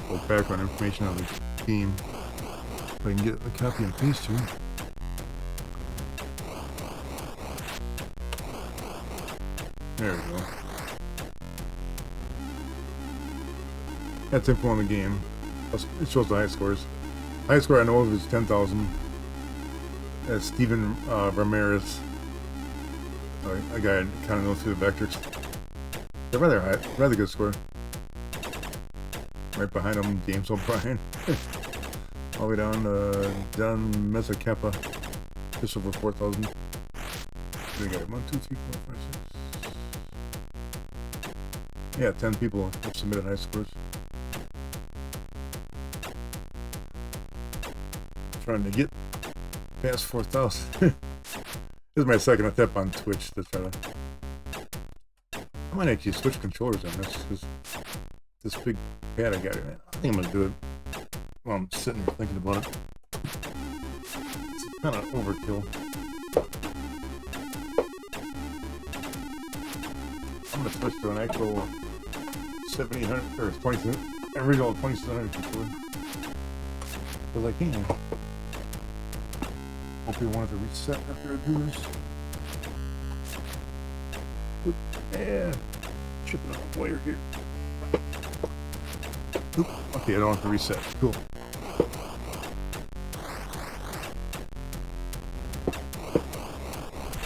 Speaker 1: Go background information on the game. If I can get a copy and paste here. There we go. That's info on the game. It shows the high scores. High score I know of is 10,000. That's Steven Ramirez. A guy I kind of know through the vectors. They're rather high, rather good score. Right behind him, James O'Brien. All the way down to John Mezzacappa. Just over 4,000. We got 1, 2, 3, 4, 5, 6. Yeah, 10 people have submitted high scores. Trying to get past 4,000. This is my second attempt on Twitch to try to... I might actually switch controllers on this big pad I got here. I think I'm gonna do it while I'm sitting here thinking about it. It's kind of overkill. I'm gonna switch to an actual 7800 or 20, original 2700 controller because I can. Hope you wanted to reset after I do this. Oop, yeah, chipping off the wire here. Oop, okay, I don't have to reset. Cool.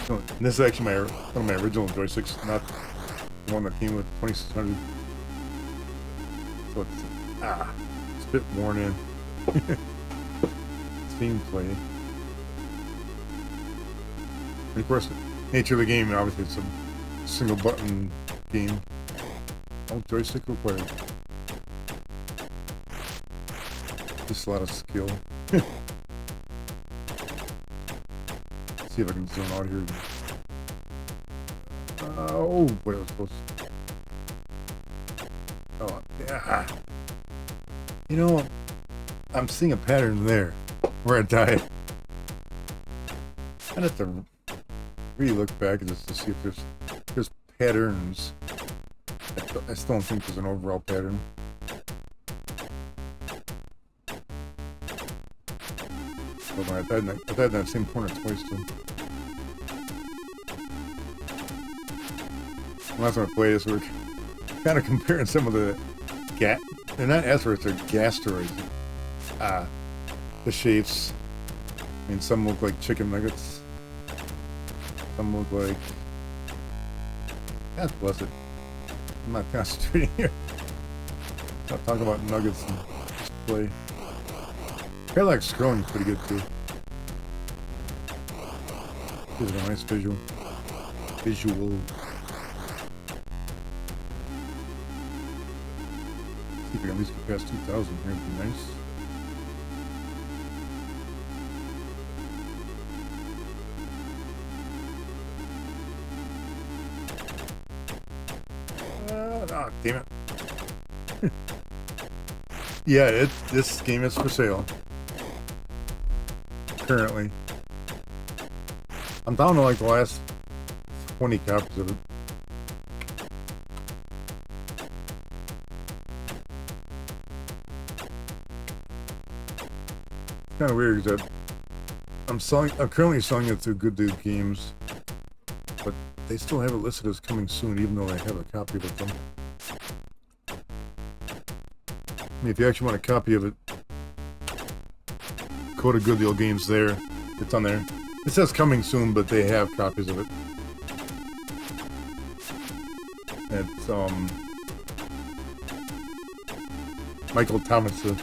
Speaker 1: So, this is actually one of my original joysticks, not the one that came with 2600. So it's a bit worn in. Steam play. And of course, nature of the game, obviously it's a single button game. No joystick required. Just a lot of skill. See if I can zoom out here. Oh, what I was supposed to... Oh, yeah. You know, I'm seeing a pattern there where I died. I'd have to really look back just to see if there's patterns. I still don't think there's an overall pattern. Hold on, I've had that same corner twice too. Last time I played this, we're kind of comparing some of the they're not asteroids, they're gasteroids. The shapes. I mean, some look like chicken nuggets. Some look like... God bless it. I'm not concentrating here. I'm not talking about nuggets and display. Parallax scrolling is pretty good too. Gives it a nice visual. See if we can at least get past 2,000 here, would be nice. Oh, damn it. Yeah, this game is for sale. Currently. I'm down to like the last 20 copies of it. Kind of weird that I'm currently selling it through Good Dude Games, but they still have it listed as coming soon, even though they have a copy of it. Them. I mean, if you actually want a copy of it, go to Good Deal Games there. It's on there. It says coming soon, but they have copies of it. It's Michael Tomlinson.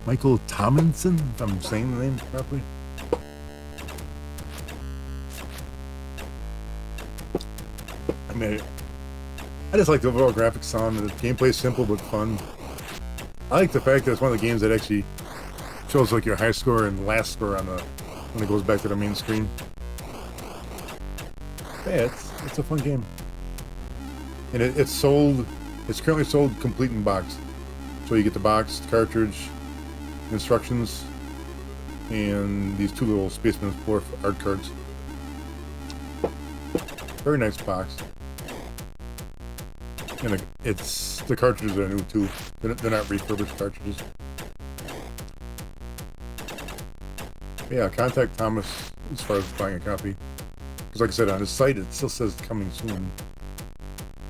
Speaker 1: Michael Tomlinson, if I'm saying the name properly. I mean, I just like the overall graphics sound. The gameplay is simple but fun. I like the fact that it's one of the games that actually shows like your high score and last score on the when it goes back to the main screen. Yeah, it's a fun game. And it's sold, it's currently sold complete in box. So you get the box, cartridge, instructions, and these two little Spaceman Splorf art cards. Very nice box. And the cartridges are new too. They're not refurbished cartridges. Yeah, contact Thomas as far as buying a copy. Because like I said, on his site it still says coming soon.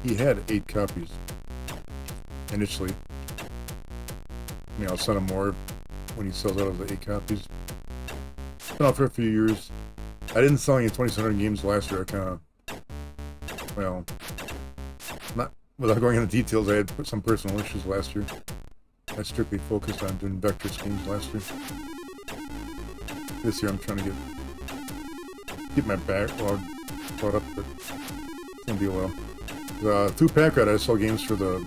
Speaker 1: He had 8 copies initially. I mean, I'll send him more when he sells out of the 8 copies. Been out for a few years. I didn't sell any 2700 games last year. I kind of, well, not without going into details, I had some personal issues last year. I strictly focused on doing Vectrex games last year. This year I'm trying to keep my backlog caught up, but it's gonna be a while. Through Packrat, I sold games for the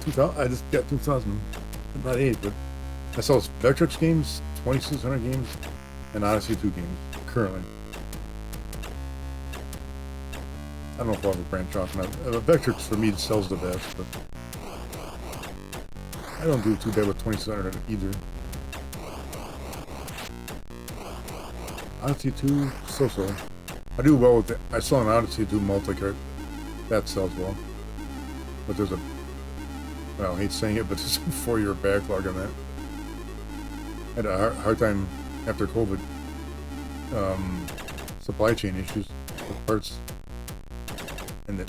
Speaker 1: 2000. I just got 2000, not 8, but I sell Vectrex games, 2600 games, and Odyssey 2 games currently. I don't know if I'll ever branch off. Vectrex for me sells the best, but I don't do too bad with 2600 either. Odyssey 2, so-so. I do well with it. I saw an Odyssey 2 multi-cart. That sells well. But there's a, well, I hate saying it, but there's a 4-year backlog on that. I had a hard time after COVID. Supply chain issues with parts. And there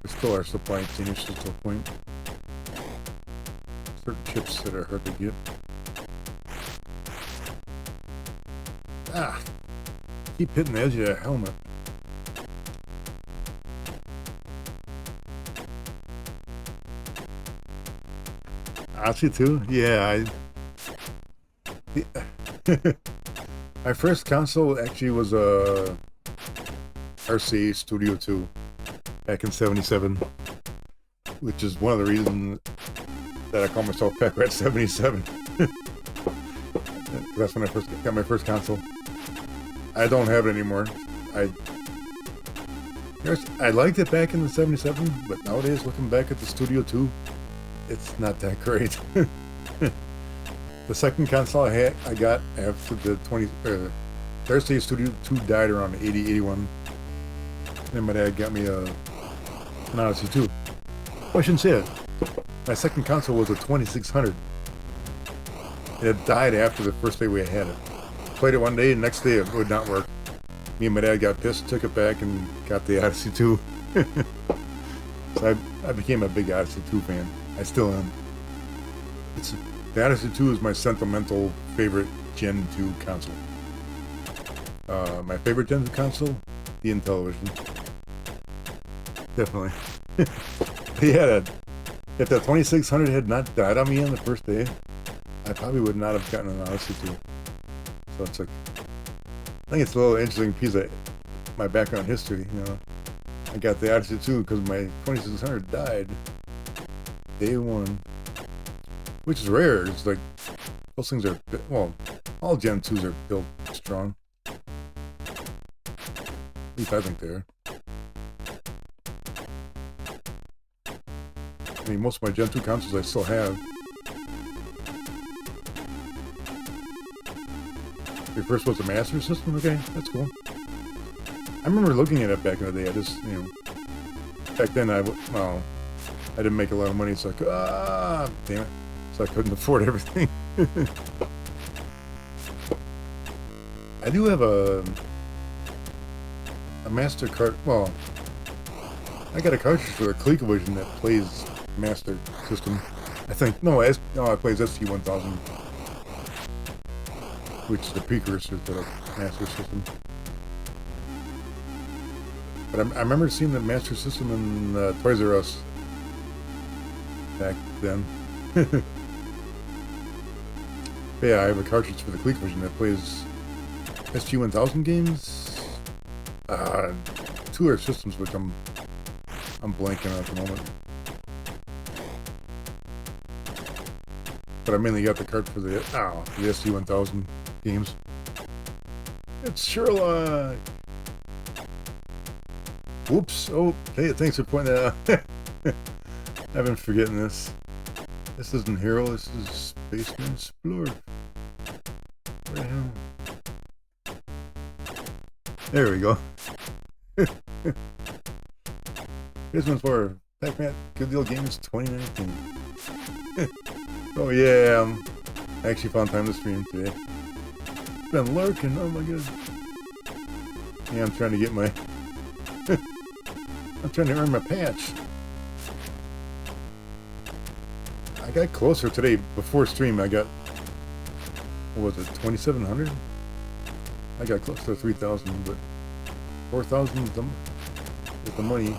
Speaker 1: still are supply chain issues to a point. Certain chips that are hard to get. Keep hitting the edge of that helmet. Odyssey 2? Yeah, my first console actually was a RCA Studio 2 back in '77, which is one of the reasons that I call myself Packrat 77. That's when I first got my first console. I don't have it anymore. I liked it back in the '77, but nowadays, looking back at the Studio 2, it's not that great. The second console I got after the RCA Studio 2 died around 80, 81. Then my dad got me an Odyssey 2. Oh, I shouldn't say it. My second console was a 2600. It had died after the first day we had it. Played it one day, and the next day it would not work. Me and my dad got pissed, took it back, and got the Odyssey 2. So I became a big Odyssey 2 fan. I still am. The Odyssey 2 is my sentimental favorite Gen 2 console. My favorite Gen 2 console? The Intellivision. Definitely. Yeah, if that 2600 had not died on me on the first day, I probably would not have gotten an Odyssey 2. So it's like, I think it's a little interesting piece of my background history, you know. I got the Odyssey 2 because my 2600 died day 1, which is rare. It's like, those things are, well, all Gen 2s are built strong. At least I think they are. I mean, most of my Gen 2 consoles I still have. Your first was a Master System? Okay, that's cool. I remember looking at it back in the day. I just, you know, back then I didn't make a lot of money, so damn it. So I couldn't afford everything. I do have a Master card. Well, I got a cartridge for a ColecoVision that plays Master System. I think no, it plays ST-1000, which is the precursor to the Master System. But I remember seeing the Master System in Toys R Us back then. Yeah, I have a cartridge for the ColecoVision that plays SG-1000 games. 2 other systems which I'm blanking on at the moment. But I mainly got the cart for the SG-1000 games. It's Sherlock. Whoops. Oh, hey, thanks for pointing that out. I've been forgetting this. This isn't H.E.R.O, this is Spaceman Splorf. Where the hell? There we go. Spaceman Splorf. Packrat Good Deal Games 2019. Oh yeah, I actually found time to stream today. Been lurking, oh my god. Yeah, I'm trying to get my... I'm trying to earn my patch. I got closer today. Before stream, I got... What was it, 2,700? I got close to 3,000, but... 4,000 with the money.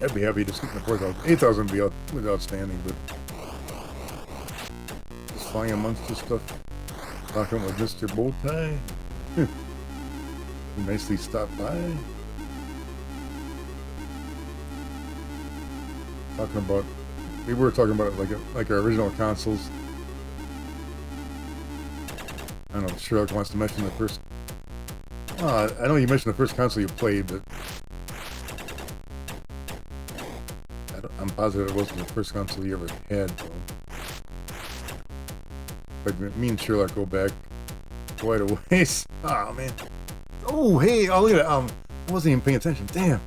Speaker 1: I'd be happy just getting the 4,000. 8,000 would be outstanding, but... Just flying amongst this stuff. Talking with Mr. Bowtie. Nicely stopped by. Talking about... We were talking about it like our original consoles. I don't know if Sherlock wants to mention the first... I know you mentioned the first console you played, but... I'm positive it wasn't the first console you ever had, though. Like, me and Sherlock go back quite a ways. Oh, man. Oh, hey, oh, look at that. I wasn't even paying attention. Damn.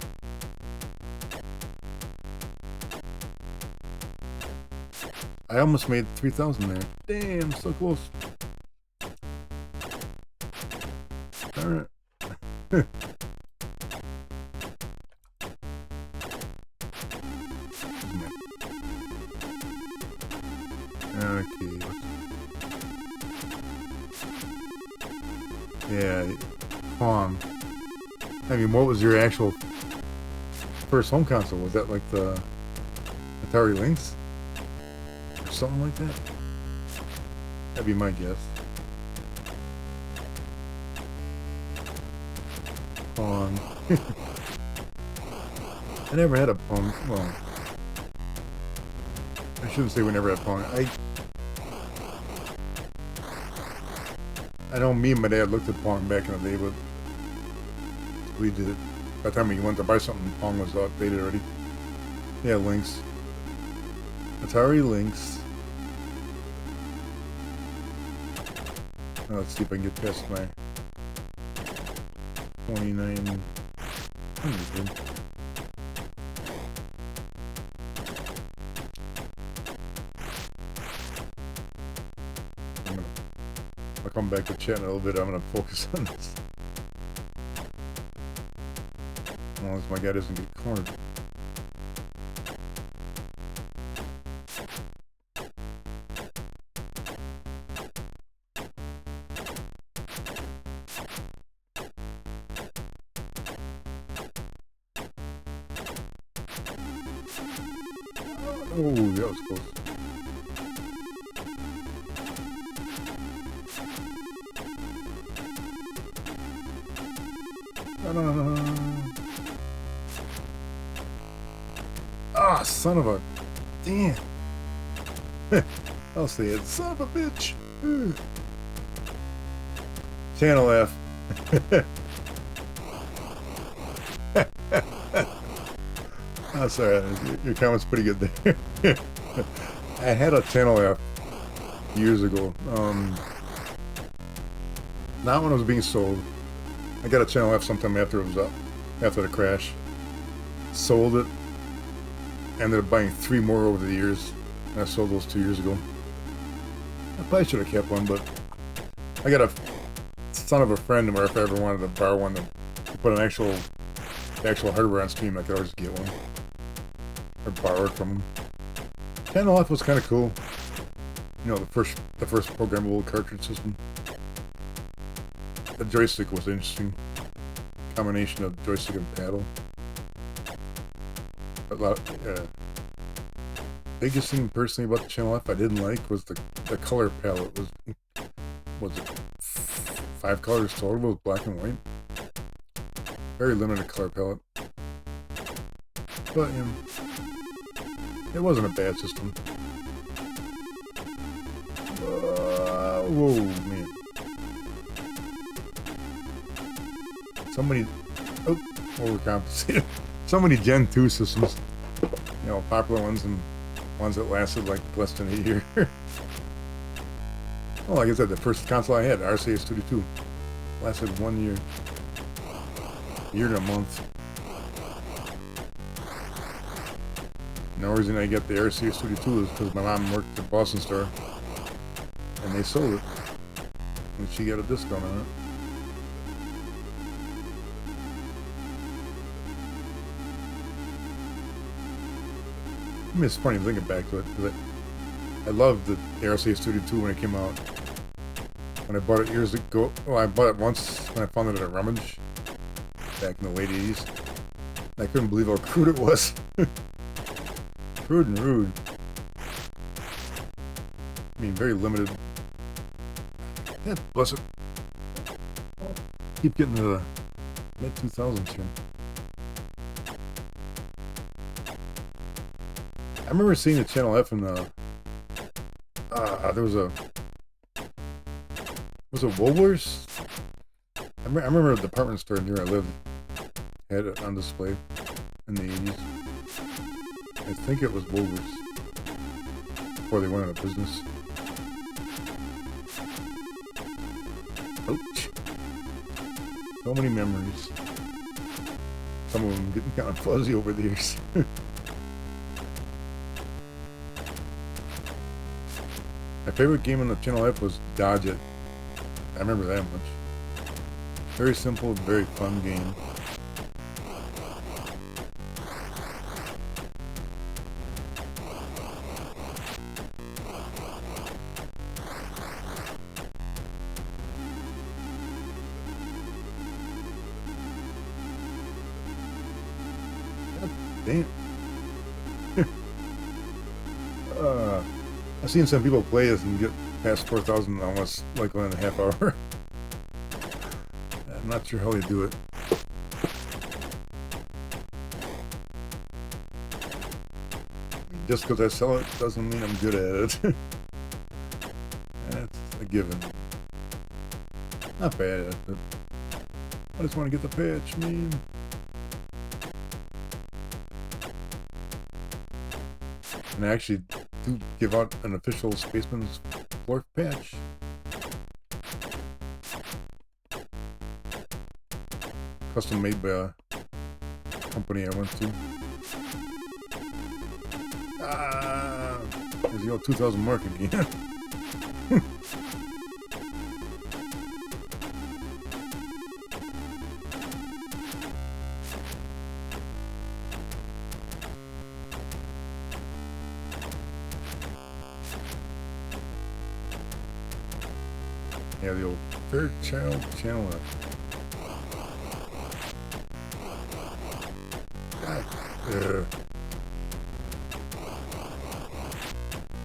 Speaker 1: I almost made 3,000 there. Damn, so close. Alright. Okay. Yeah, Pong. I mean, what was your actual first home console? Was that like the Atari Lynx? Or something like that? That'd be my guess. Pong. I never had a Pong. Well, I shouldn't say we never had Pong. I know me and my dad looked at Pong back in the day, but we did it. By the time we went to buy something, Pong was outdated already. Yeah, Lynx. Atari Lynx. Let's see if I can get past my 2,900. I'll come back to chat in a little bit. I'm going to focus on this. As long as my guy doesn't get cornered. Oh, that was close. Ah, son of a... Damn. I'll say it. Son of a bitch. Channel F. Oh, sorry. Your comment's pretty good there. I had a Channel F years ago. Not when it was being sold. I got a Channel F sometime after it was up, after the crash. Sold it. Ended up buying 3 more over the years. I sold those 2 years ago. I probably should have kept one, but I got a son of a friend where if I ever wanted to borrow one to put an actual hardware on Steam, I could always get one. Or borrow it from him. Channel F was kind of cool. You know, the first programmable cartridge system. The joystick was interesting. Combination of joystick and paddle. A lot. Biggest thing personally about the Channel F I didn't like was the color palette. Was it 5 colors total with black and white? Very limited color palette. But it wasn't a bad system. Whoa, man. So many, oh, overcompensated. So many Gen 2 systems. You know, popular ones and ones that lasted like less than a year. Oh, like I said, the first console I had, RCA-32, lasted 1 year. A year and a month. And the reason I get the RCA-32 is because my mom worked at the Boston store, and they sold it, and she got a discount on it. I mean, it's funny thinking back to it, because I loved the RCA-32 when it came out. When I bought it years ago, well, I bought it once when I found it at a rummage back in the late 80s. I couldn't believe how crude it was. Crude and rude. I mean, very limited. Yeah, bless it. Keep getting to the mid-2000s here. I remember seeing the Channel F in the... there was a... Was it Woolworths? I remember a department store near I lived had it on display in the 80s. I think it was Woolworths before they went out of business. Ouch. So many memories. Some of them getting kind of fuzzy over the years. My favorite game on the Channel F was Dodge It. I remember that much. Very simple, very fun game. Damn. I've seen some people play this and get past 4,000 in almost like 1.5 hours. I'm not sure how they do it. Just because I sell it doesn't mean I'm good at it. That's a given. Not bad at it, but I just want to get the patch, man. And I actually do give out an official Spaceman's Splorf patch. Custom made by a company I went to. There's the old 2000 mark again. Yeah, the old Fairchild Channel F.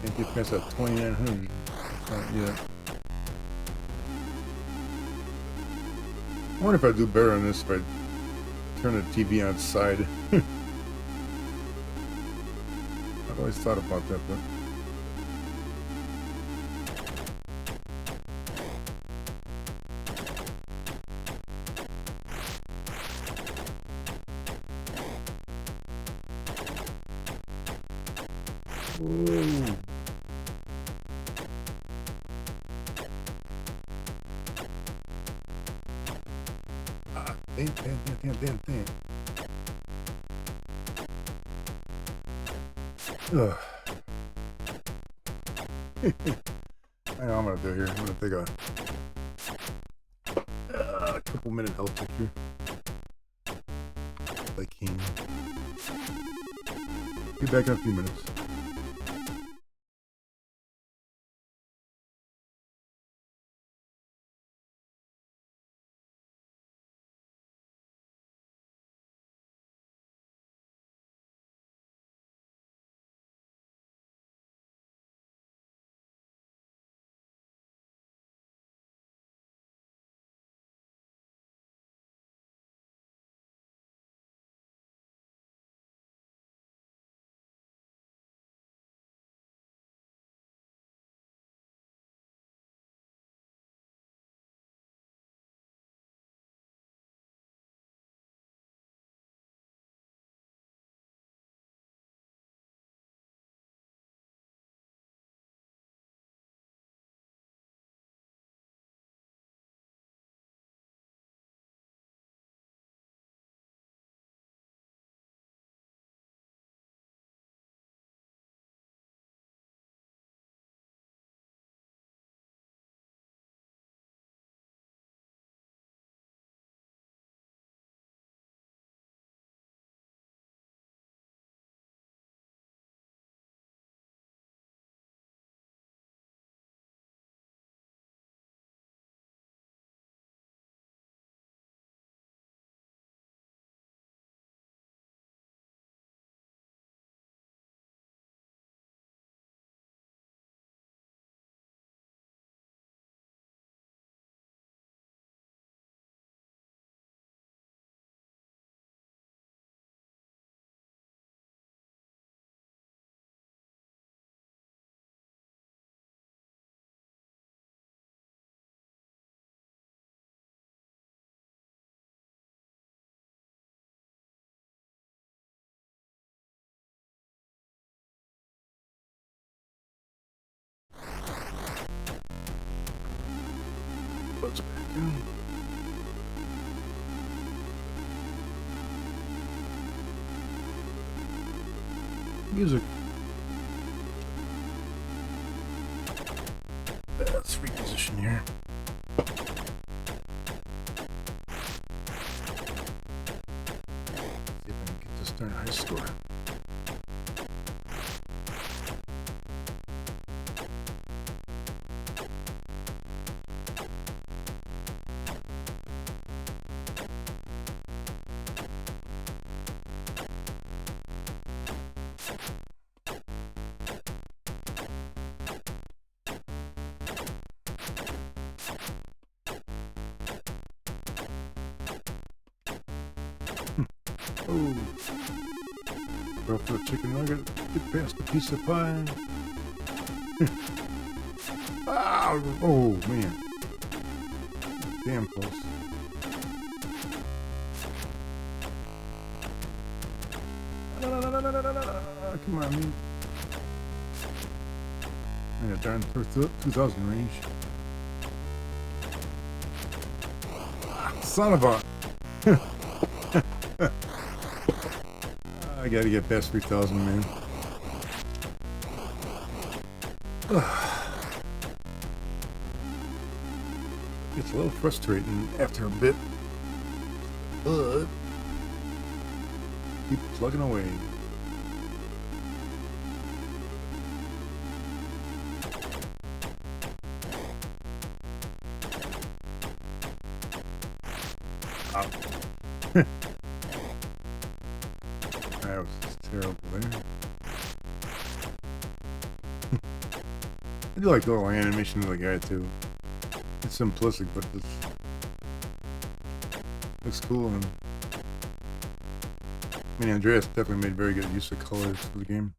Speaker 1: Can't get past that 2900. Not yet. I wonder if I do better on this if I turn the TV on its side. I've always thought about that, but whoa. Damn. Ugh. I know what I'm gonna do here. I'm gonna take a couple minute health picture. Like King. Be back in a few minutes. Plugs back in. Music. Let's reposition here. See if I can get this darn high score. Oh, go for the chicken nugget, get past the piece of pie. Ah, oh man, damn close. Come on, man. In a darn 2000 range. Son of a. I gotta get past 3000, man. It's a little frustrating after a bit, but keep plugging away. That was just terrible there. I do like the little animation of the guy too. It's simplistic, but it looks cool. And I mean, Andreas definitely made very good use of colors for the game.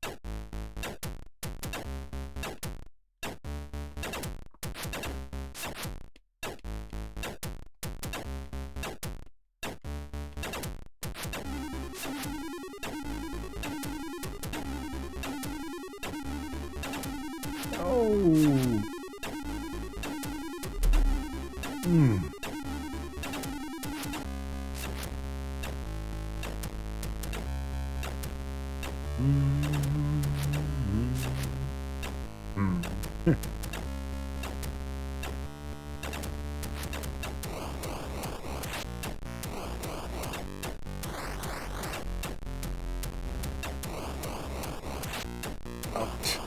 Speaker 1: Ouch.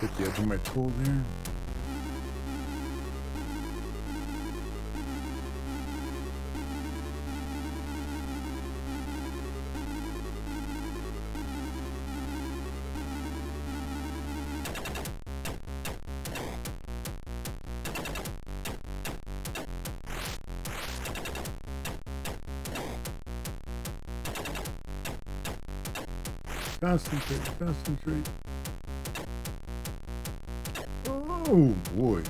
Speaker 1: Hit the edge of my toe there. Concentrate, concentrate. Oh boy.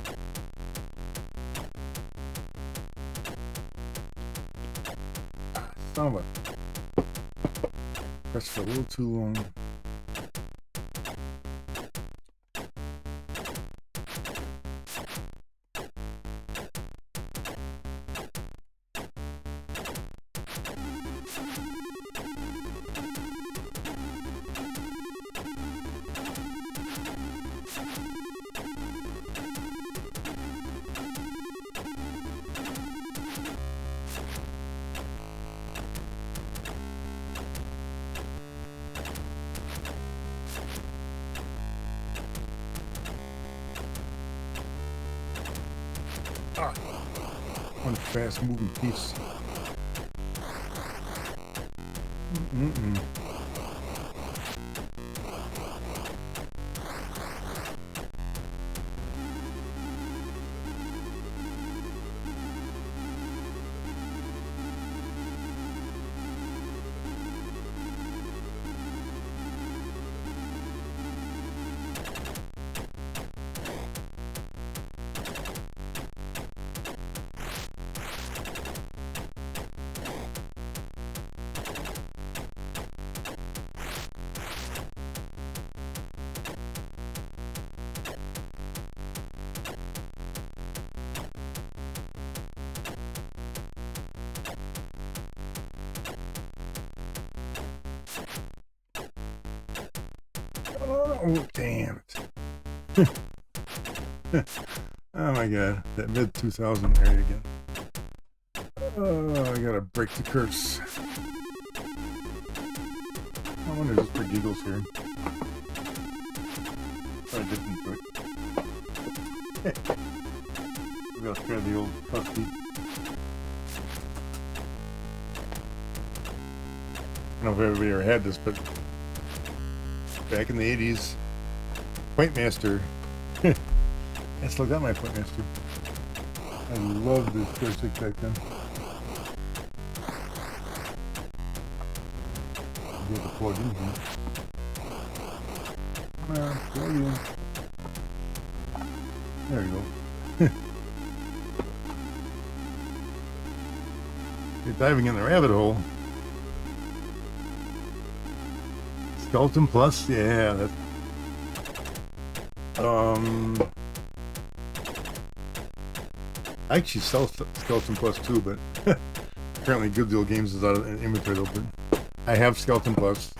Speaker 1: Son of a. Pressed for a little too long. One fast moving piece. Oh, damn it. Oh my god, that mid-2000 area again. Oh, I gotta break the curse. I wonder just for giggles here. Try a different trick. Maybe I'll try the old trusty. I don't know if everybody ever had this, but back in the 80s, Point Master. I still got my Point Master. I loved this joystick back then. You have to plug in here. Come on, plug in. There you go. You're diving in the rabbit hole. Skeleton Plus, yeah, that's I actually sell Skeleton Plus too, but apparently Good Deal Games is out of inventory though. But I have Skeleton Plus.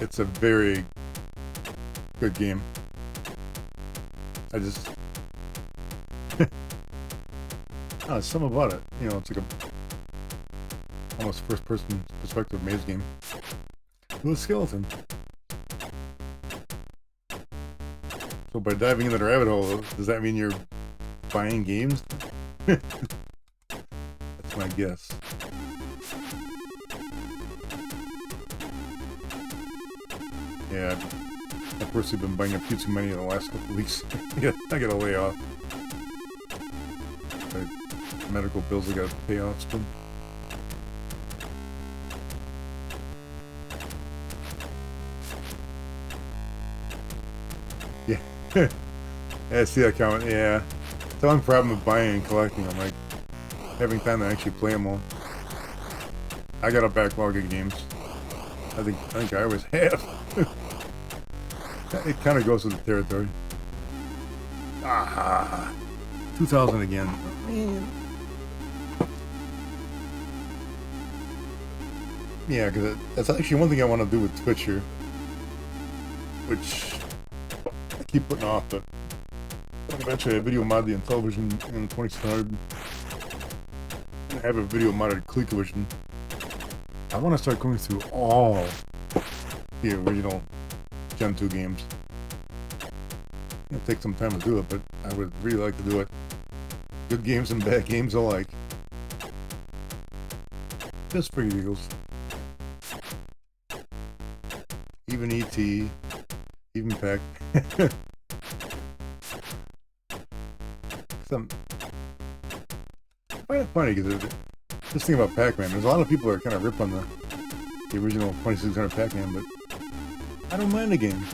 Speaker 1: It's a very good game. I just something about it. You know, it's like a almost first-person perspective maze game with a skeleton. So by diving into the rabbit hole, does that mean you're buying games? That's my guess. Yeah, I've personally been buying a few too many in the last couple of weeks. I gotta lay off. My medical bills I gotta pay off still. Yeah. Yeah, I see that comment. Yeah. It's the only problem with buying and collecting. I'm like, having time to actually play them all. I got a backlog of games. I think I always have. It kind of goes with the territory. 2000 again. Man. Yeah, because that's actually one thing I want to do with Twitch here, which I keep putting off, but eventually a video mod the Intellivision in 2600 and have a video modded ColecoVision. I want to start going through all the original Gen 2 games. It'll take some time to do it, but I would really like to do it. Good games and bad games alike. Just for giggles. Even E.T., even Pack. I find it funny because this thing about Pac-Man, there's a lot of people that kind of rip on the original 2600 Pac-Man, but I don't mind the game.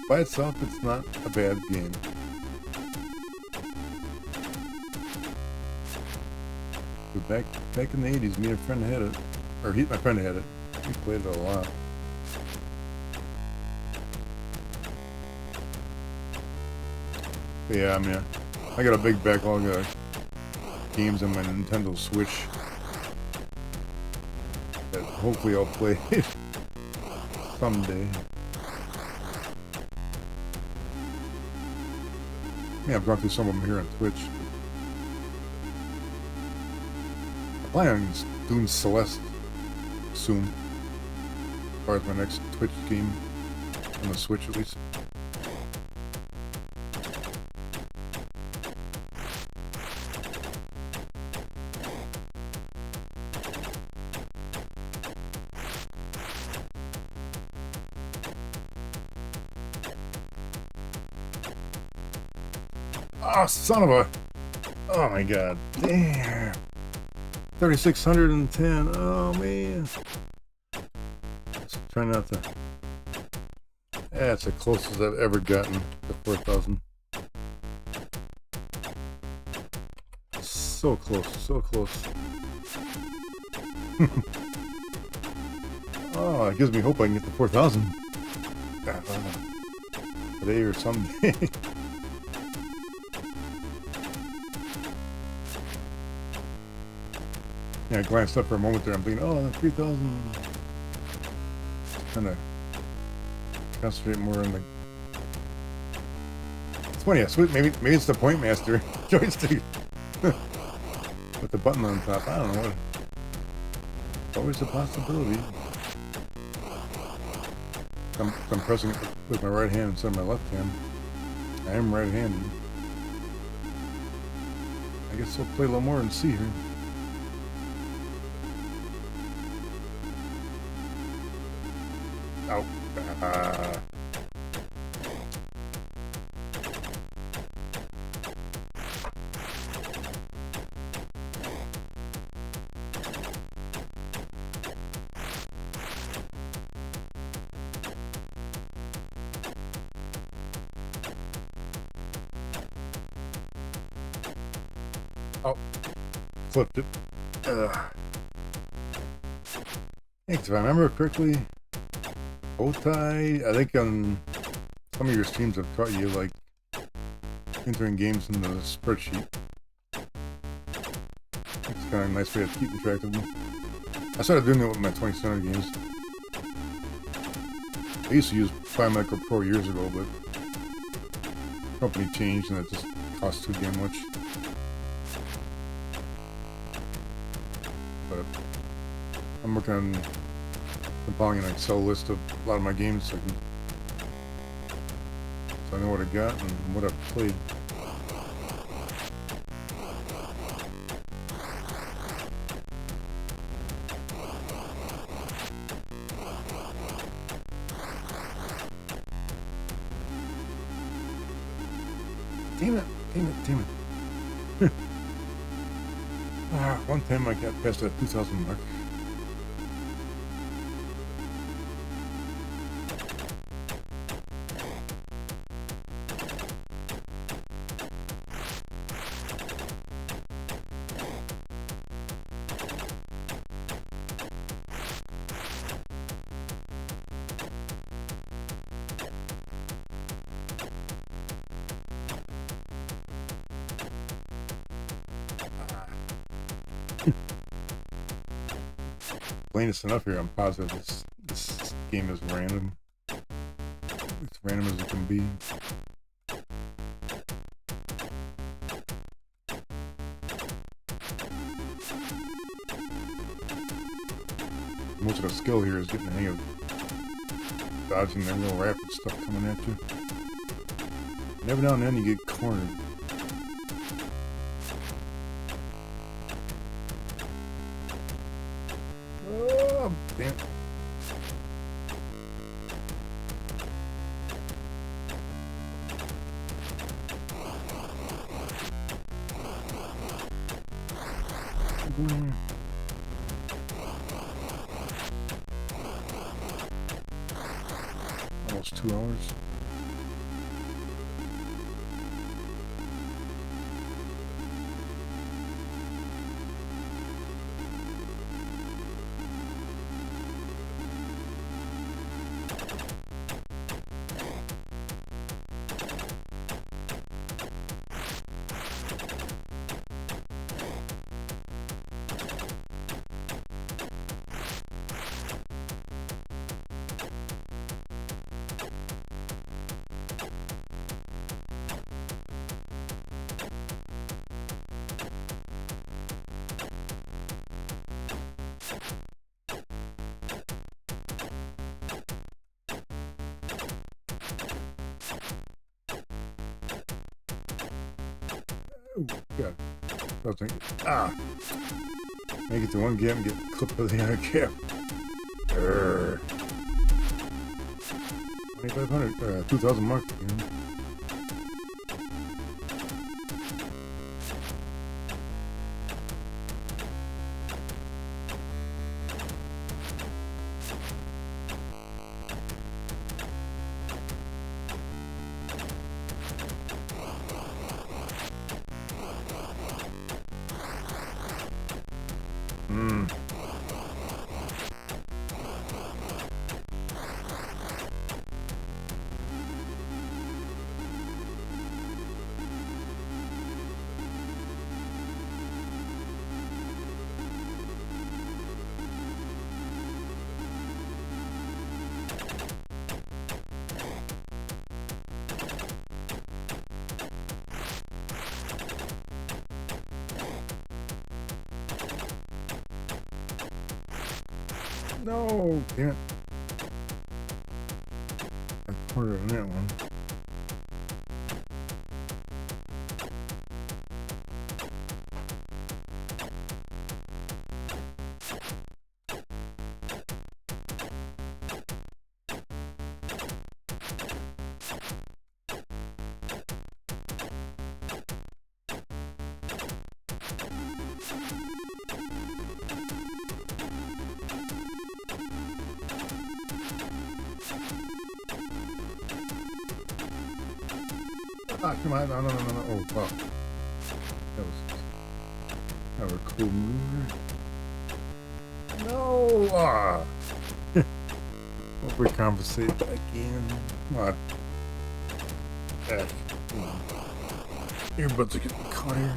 Speaker 1: By itself, it's not a bad game. But back in the 80s, me and a friend had it, or my friend had it. We played it a lot. But yeah, I mean, I got a big backlog of games on my Nintendo Switch that hopefully I'll play someday. Yeah, I've gone through some of them here on Twitch. I plan on doing Celeste soon, as far as my next Twitch game on the Switch at least. Oh, son of a... Oh my god. Damn. 3610. Oh man. Just try not to... That's the closest I've ever gotten to 4,000. So close, so close. Oh, it gives me hope I can get to 4,000. Today or someday. Yeah, I glanced up for a moment there. I'm thinking, oh, 3,000. Trying to concentrate more on the. It's funny, maybe it's the Point Master joystick with the button on top. I don't know what. Always a possibility. I'm pressing it with my right hand instead of my left hand. I am right-handed. I guess we'll play a little more and see here. Ow. Oh, flipped it. Thanks, if I remember correctly, I think on some of your streams I've taught you, like, entering games in the spreadsheet. It's kind of a nice way of keeping track of them. I started doing that with my 20 games. I used to use Prime Micro Pro years ago, but the company changed and it just cost too damn much. But I'm working on compiling an Excel list of a lot of my games so I know what I got and what I've played. Damn it. One time I got past that 2,000 mark. Playing this enough here, I'm positive this game is random. It's random as it can be. Most of the skill here is getting the hang of dodging that real rapid stuff coming at you. And every now and then you get cornered. Oh, damn. Almost 2 hours. Oh, God. I was thinking, make it to one gap and get clipped by the other gap. 2,500, 2,000 marks again. No, damn it. I cornered on that one. Ah, come on, no. Oh, fuck. That was a cool maneuver. No! Ah! Overcompensate again. Come on. Heck. Earbuds are getting caught here.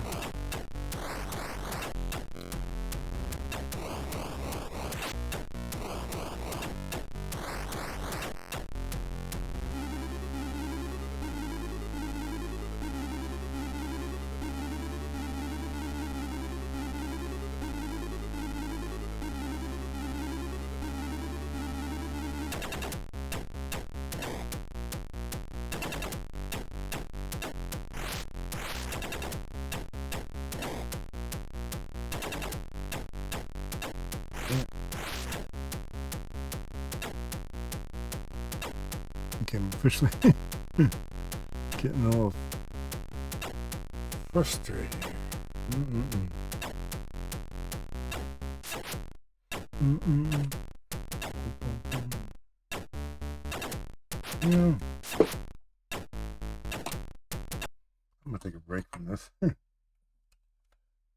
Speaker 1: Okay, I'm officially getting all frustrated here. Yeah. I'm gonna take a break from this because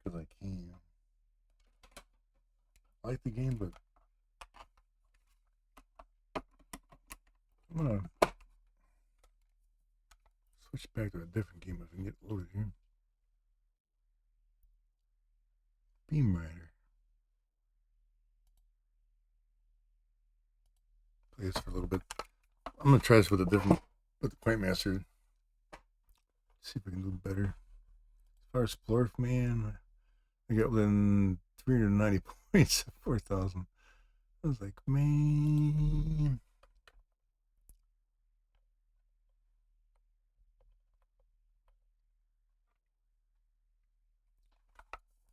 Speaker 1: I can. I like the game, but I'm gonna switch back to a different game if I can get loaded here. Beam Rider. Play this for a little bit. I'm gonna try this with the Point Master. See if I can do better. As far as Splorf, man, I got within 390 points of 4,000. I was like, man.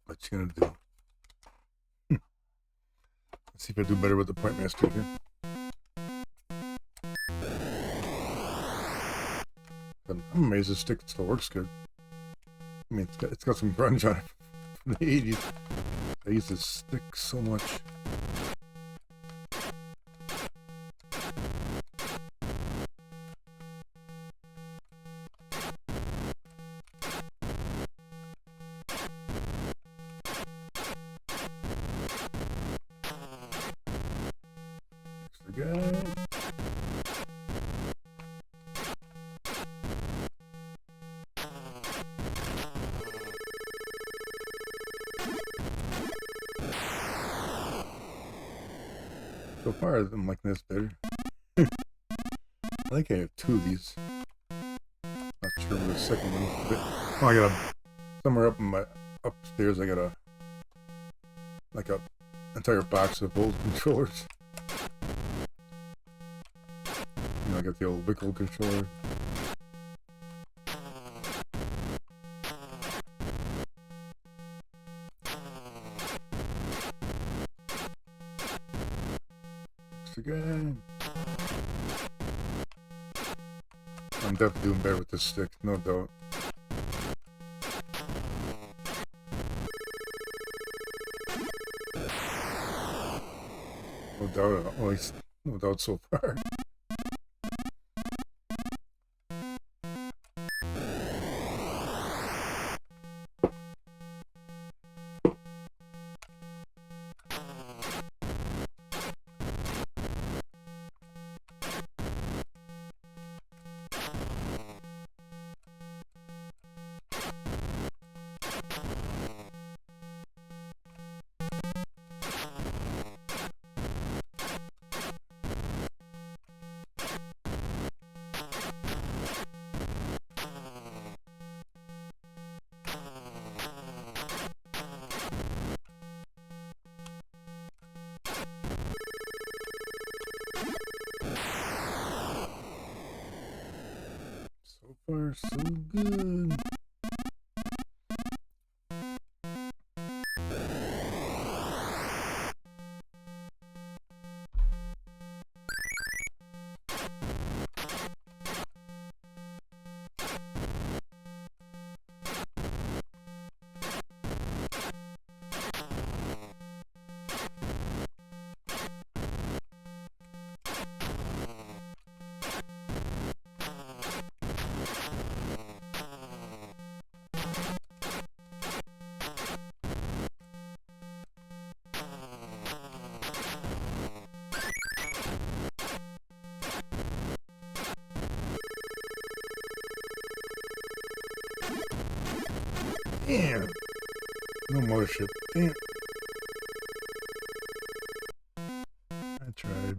Speaker 1: What you gonna do? Let's see if I do better with the Point Master here. I'm amazed this stick still works good. I mean, it's got some grunge on it from the 80s. I use this stick so much. There's the guy. So far, I'm liking this better. I think I have two of these. Not sure where the second one is. But, oh, I got somewhere up in my upstairs. I got a entire box of old controllers. You know, I got the old Wickel controller. Again. I'm definitely doing better with this stick, no doubt. No doubt, at least, no doubt so far. So far, so good. Damn. No mothership. Damn. I tried.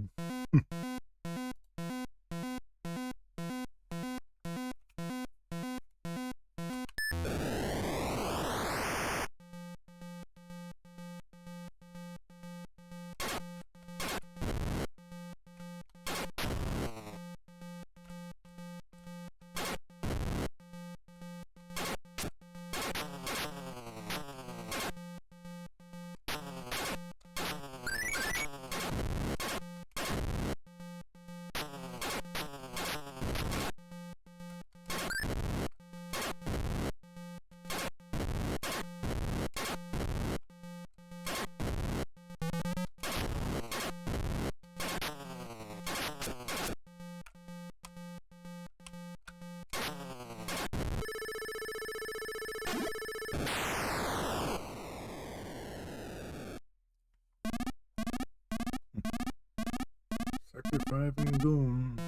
Speaker 1: Sector 5 and boom.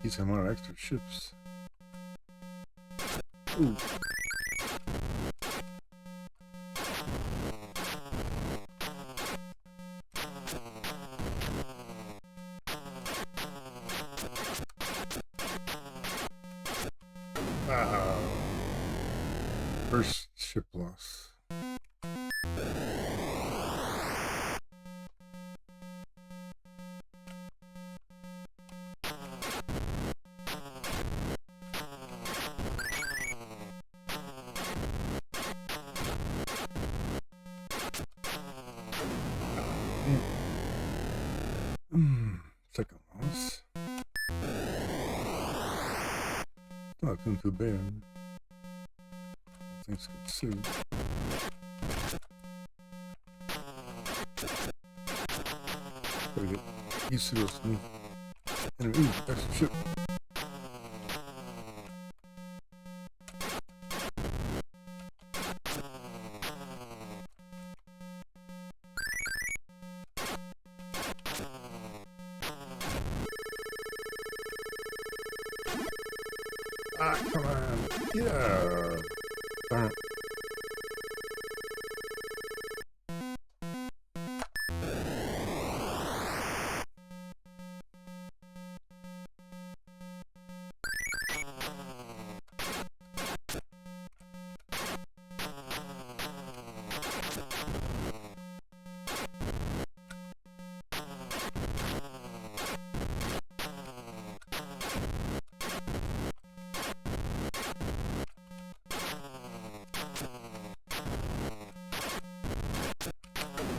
Speaker 1: These have more extra ships. Ooh. Wow. First ship loss. Second loss. Not doing too bad. Things get sued. Gotta get used to this new enemy. Ooh, that's a ship. Ah, come on. Yeah. Darn it.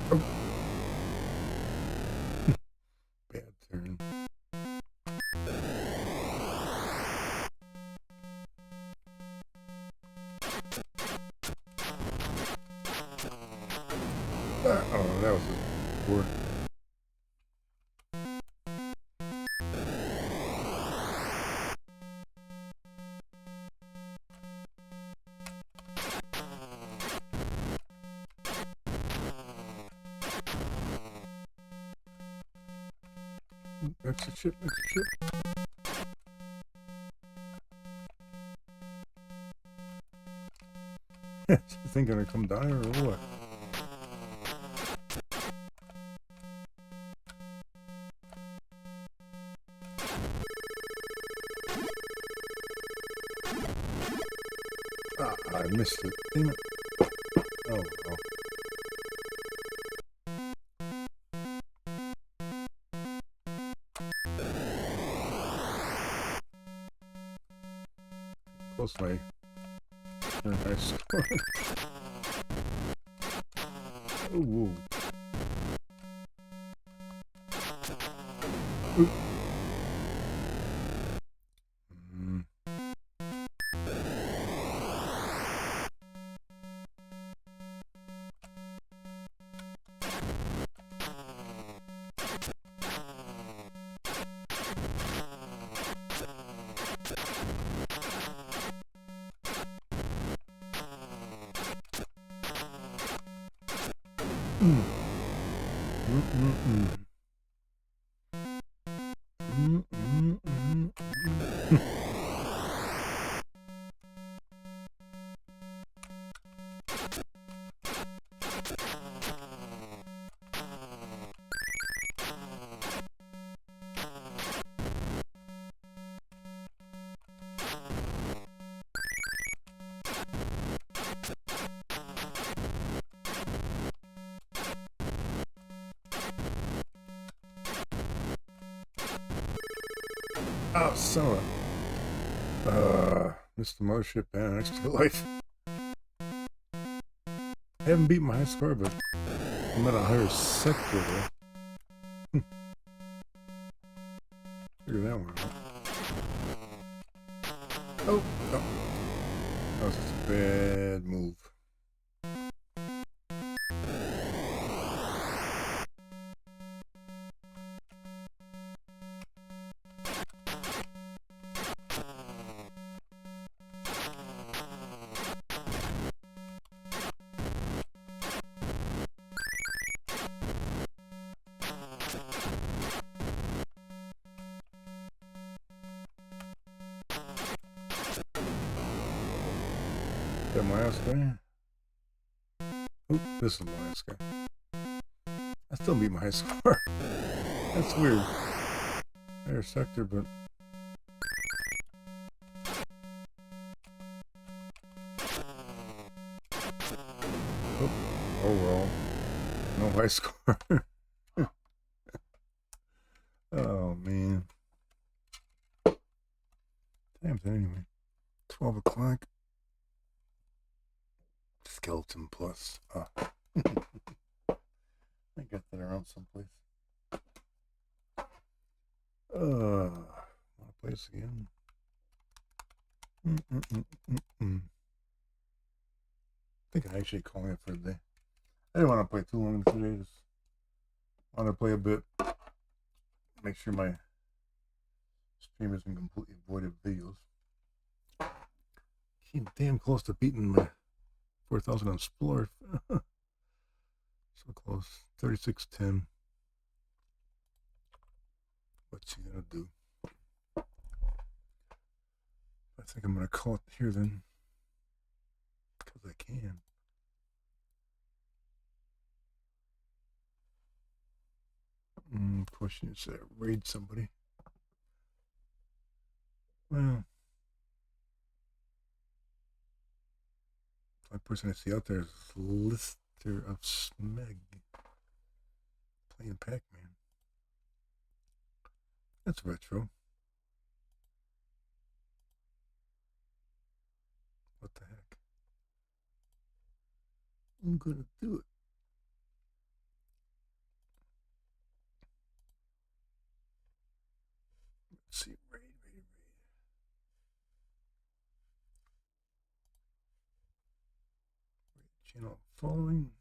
Speaker 1: Oh. Bad turn. Oh, that was a poor. Exit ship, exit ship. You think I'm gonna come down or what? Ah, I missed it. Damn it. Oh, well. What's my nice score? Oh, whoa. Oop. Oh, son of missed the mothership and extra life. I haven't beaten my high score, but I'm at a higher sector though. Figure that one out. Oh, no. That was just a bad move. That my last guy? Oop, this is my last guy. I still beat my high score. That's weird. Higher sector, but oh well. No high score. Oh man. Time's anyway. 12 o'clock. Skeleton plus. I got that around someplace. Wanna play this again? I think I actually calling it for the day. I didn't want to play too long today. Just want to play a bit. Make sure my stream isn't completely void of videos. Came damn close to beating my 4,000 on Splorf. So close. 3610. What's he gonna do? I think I'm gonna call it here then. Because I can. Question is, raid somebody? Well, the only person I see out there is Lister of Smeg playing Pac-Man. That's retro. What the heck? I'm gonna do it. Let's see, raid. Channel following.